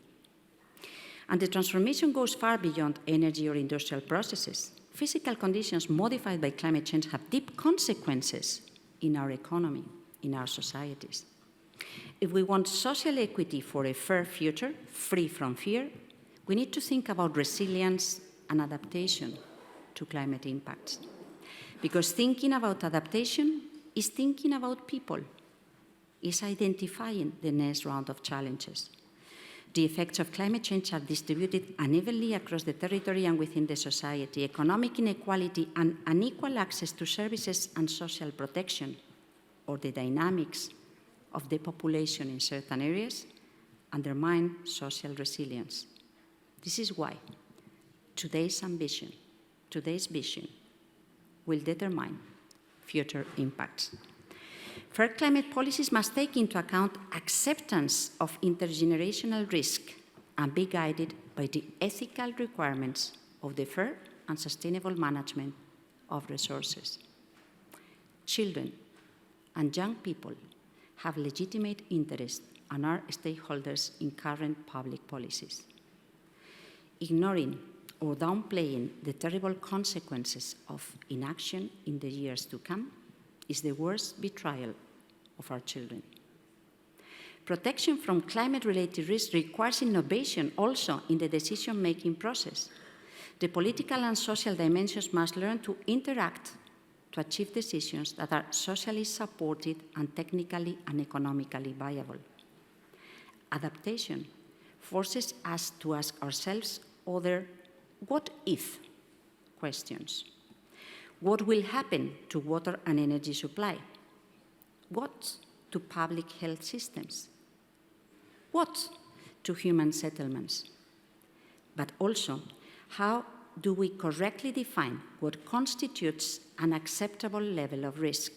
And the transformation goes far beyond energy or industrial processes. Physical conditions modified by climate change have deep consequences in our economy, in our societies. If we want social equity for a fair future, free from fear, we need to think about resilience and adaptation to climate impacts. Because thinking about adaptation is thinking about people, is identifying the next round of challenges. The effects of climate change are distributed unevenly across the territory and within the society. Economic inequality and unequal access to services and social protection, or the dynamics of the population in certain areas, undermine social resilience. This is why today's ambition, today's vision, will determine future impacts. Fair climate policies must take into account acceptance of intergenerational risk and be guided by the ethical requirements of the fair and sustainable management of resources. Children and young people have legitimate interest and are stakeholders in current public policies. Ignoring or downplaying the terrible consequences of inaction in the years to come is the worst betrayal of our children. Protection from climate-related risks requires innovation also in the decision-making process. The political and social dimensions must learn to interact to achieve decisions that are socially supported and technically and economically viable. Adaptation forces us to ask ourselves other what-if questions. What will happen to water and energy supply? What to public health systems? What to human settlements? But also, how do we correctly define what constitutes an acceptable level of risk,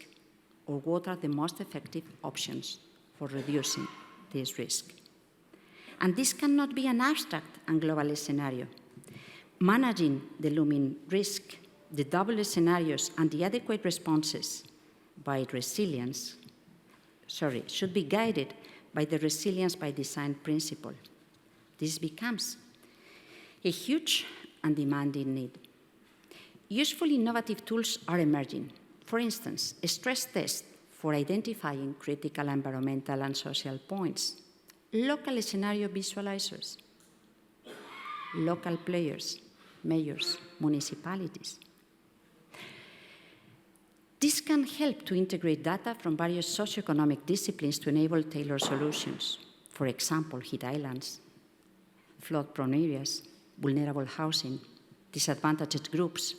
or what are the most effective options for reducing this risk? And this cannot be an abstract and global scenario. Managing the looming risk, the double scenarios, and the adequate responses should be guided by the resilience by design principle. This becomes a huge and demanding need. Useful innovative tools are emerging. For instance, a stress test for identifying critical environmental and social points, local scenario visualizers, local players, mayors, municipalities. This can help to integrate data from various socioeconomic disciplines to enable tailored solutions. For example, heat islands, flood-prone areas, vulnerable housing, disadvantaged groups,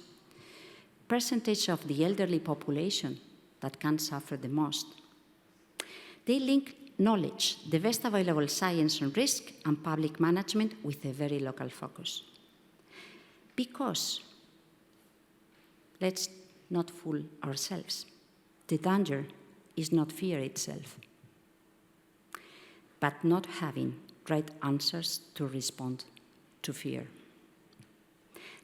percentage of the elderly population that can suffer the most. They link knowledge, the best available science on risk and public management with a very local focus. Because, let's not fool ourselves, the danger is not fear itself, but not having right answers to respond to fear.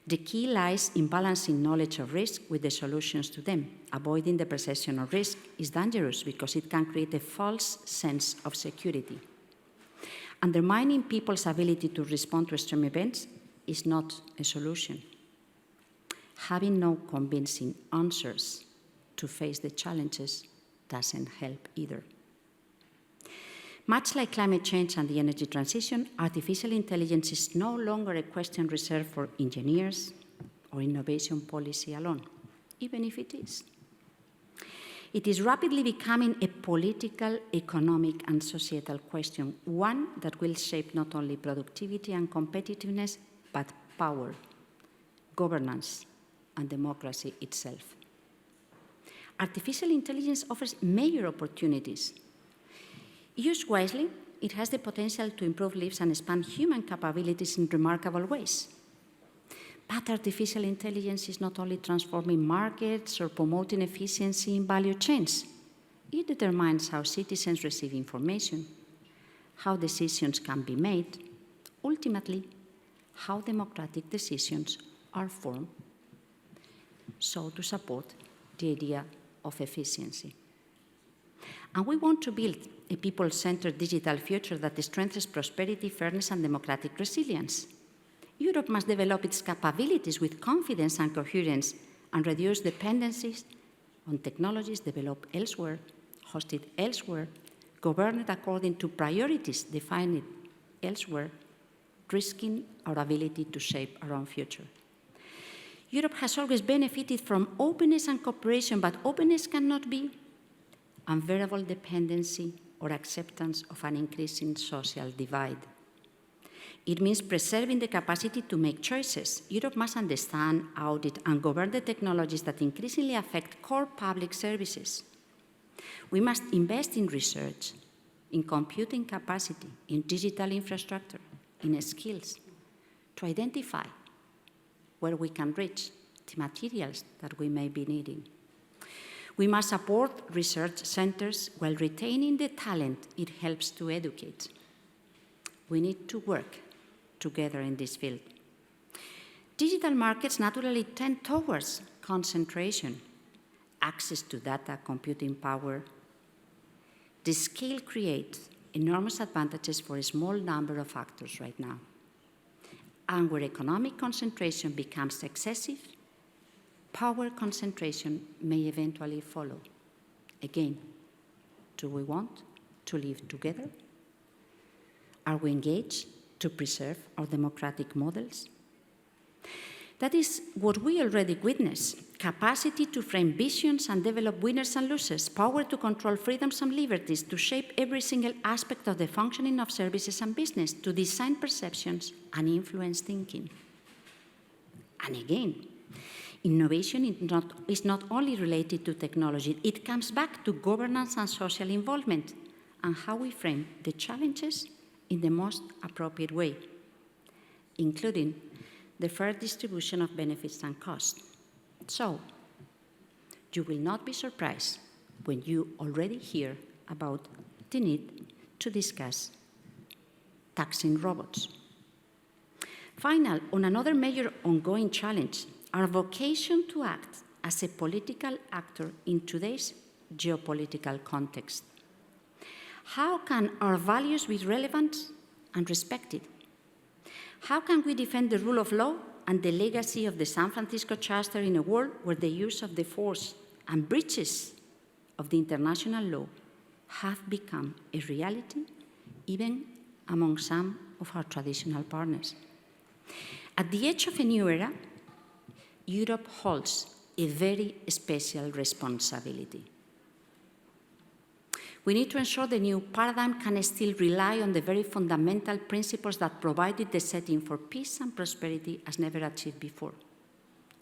The key lies in balancing knowledge of risk with the solutions to them. Avoiding the perception of risk is dangerous because it can create a false sense of security. Undermining people's ability to respond to extreme events is not a solution. Having no convincing answers to face the challenges doesn't help either. Much like climate change and the energy transition, artificial intelligence is no longer a question reserved for engineers or innovation policy alone, even if it is. It is rapidly becoming a political, economic, and societal question, one that will shape not only productivity and competitiveness, but power, governance, and democracy itself. Artificial intelligence offers major opportunities. Used wisely, it has the potential to improve lives and expand human capabilities in remarkable ways. But artificial intelligence is not only transforming markets or promoting efficiency in value chains. It determines how citizens receive information, how decisions can be made, ultimately, how democratic decisions are formed. So to support the idea of efficiency. And we want to build a people-centered digital future that strengthens prosperity, fairness, and democratic resilience. Europe must develop its capabilities with confidence and coherence and reduce dependencies on technologies developed elsewhere, hosted elsewhere, governed according to priorities defined elsewhere, risking our ability to shape our own future. Europe has always benefited from openness and cooperation, but openness cannot be unbearable dependency or acceptance of an increasing social divide. It means preserving the capacity to make choices. Europe must understand, audit, and govern the technologies that increasingly affect core public services. We must invest in research, in computing capacity, in digital infrastructure, in skills, to identify where we can reach the materials that we may be needing. We must support research centers while retaining the talent it helps to educate. We need to work together in this field. Digital markets naturally tend towards concentration, access to data, computing power. The scale creates enormous advantages for a small number of actors right now. And where economic concentration becomes excessive, power concentration may eventually follow. Again, do we want to live together? Are we engaged to preserve our democratic models? That is what we already witness: capacity to frame visions and develop winners and losers, power to control freedoms and liberties, to shape every single aspect of the functioning of services and business, to design perceptions and influence thinking. And again, innovation is not only related to technology, it comes back to governance and social involvement and how we frame the challenges in the most appropriate way, including the fair distribution of benefits and costs. So, you will not be surprised when you already hear about the need to discuss taxing robots. Final, on another major ongoing challenge, our vocation to act as a political actor in today's geopolitical context. How can our values be relevant and respected? How can we defend the rule of law and the legacy of the San Francisco Charter in a world where the use of the force and breaches of the international law have become a reality, even among some of our traditional partners? At the edge of a new era, Europe holds a very special responsibility. We need to ensure the new paradigm can still rely on the very fundamental principles that provided the setting for peace and prosperity as never achieved before.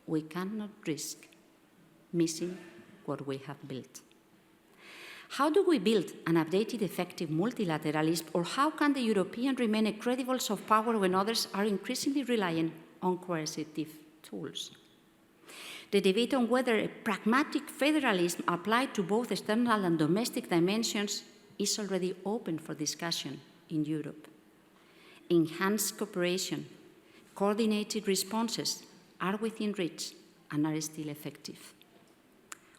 We cannot risk missing what we have built. How do we build an updated, effective multilateralism, or how can the European remain a credible soft power when others are increasingly relying on coercive tools? The debate on whether a pragmatic federalism applied to both external and domestic dimensions is already open for discussion in Europe. Enhanced cooperation, coordinated responses are within reach and are still effective.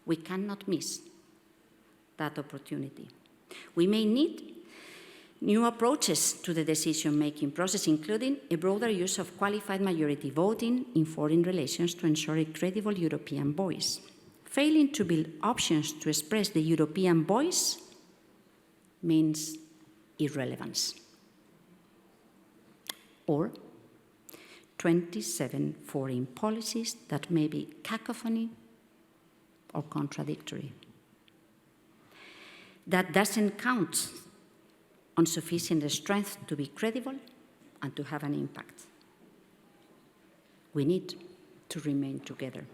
We cannot miss that opportunity. We may need new approaches to the decision-making process, including a broader use of qualified majority voting in foreign relations to ensure a credible European voice. Failing to build options to express the European voice means irrelevance. Or 27 foreign policies that may be cacophony or contradictory. That doesn't count on sufficient strength to be credible and to have an impact. We need to remain together.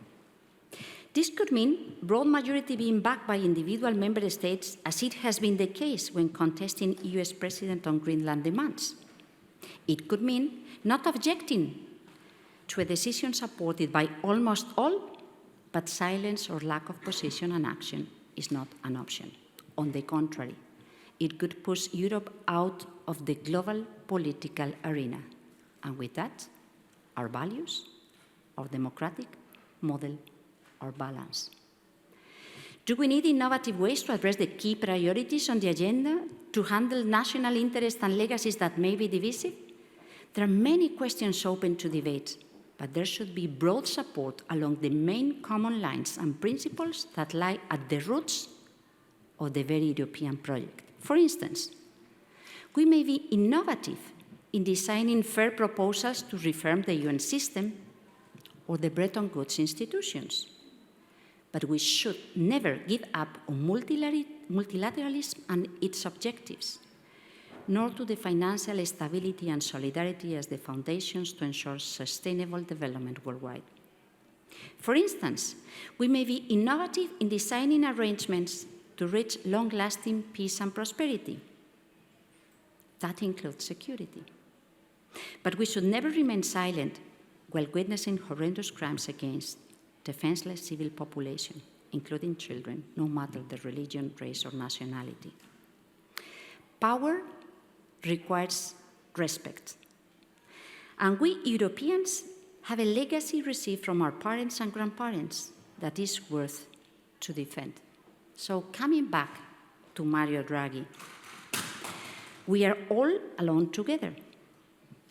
This could mean broad majority being backed by individual member states, as it has been the case when contesting US President on Greenland demands. It could mean not objecting to a decision supported by almost all, but silence or lack of position and action is not an option. On the contrary, it could push Europe out of the global political arena, and with that, our values, our democratic model, our balance. Do we need innovative ways to address the key priorities on the agenda, to handle national interests and legacies that may be divisive? There are many questions open to debate, but there should be broad support along the main common lines and principles that lie at the roots of the very European project. For instance, we may be innovative in designing fair proposals to reform the UN system or the Bretton Woods institutions. But we should never give up on multilateralism and its objectives, nor to the financial stability and solidarity as the foundations to ensure sustainable development worldwide. For instance, we may be innovative in designing arrangements to reach long-lasting peace and prosperity. That includes security. But we should never remain silent while witnessing horrendous crimes against defenseless civil population, including children, no matter their religion, race, or nationality. Power requires respect. And we Europeans have a legacy received from our parents and grandparents that is worth to defend. So coming back to Mario Draghi, we are all alone together.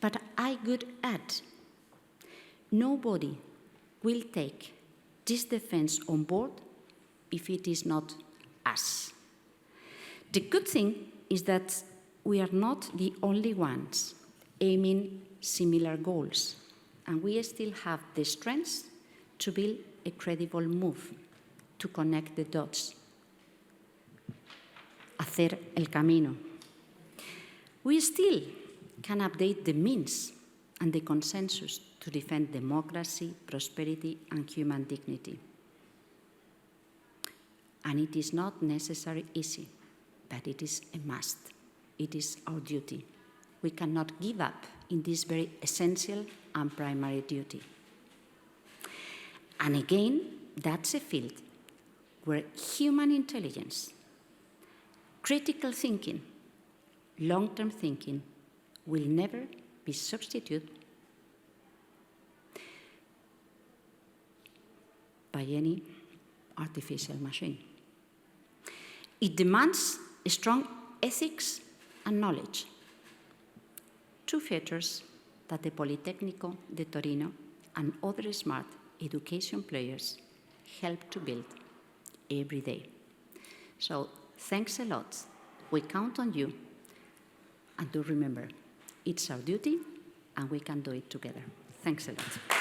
But I would add, nobody will take this defense on board if it is not us. The good thing is that we are not the only ones aiming similar goals, and we still have the strength to build a credible move, to connect the dots, hacer el camino. We still can update the means and the consensus to defend democracy, prosperity, and human dignity. And it is not necessarily easy, but it is a must. It is our duty. We cannot give up in this very essential and primary duty. And again, that's a field where human intelligence, critical thinking, long-term thinking will never be substituted by any artificial machine. It demands a strong ethics and knowledge, two features that the Politecnico di Torino and other smart education players help to build every day. So thanks a lot. We count on you. And do remember, it's our duty and we can do it together. Thanks a lot.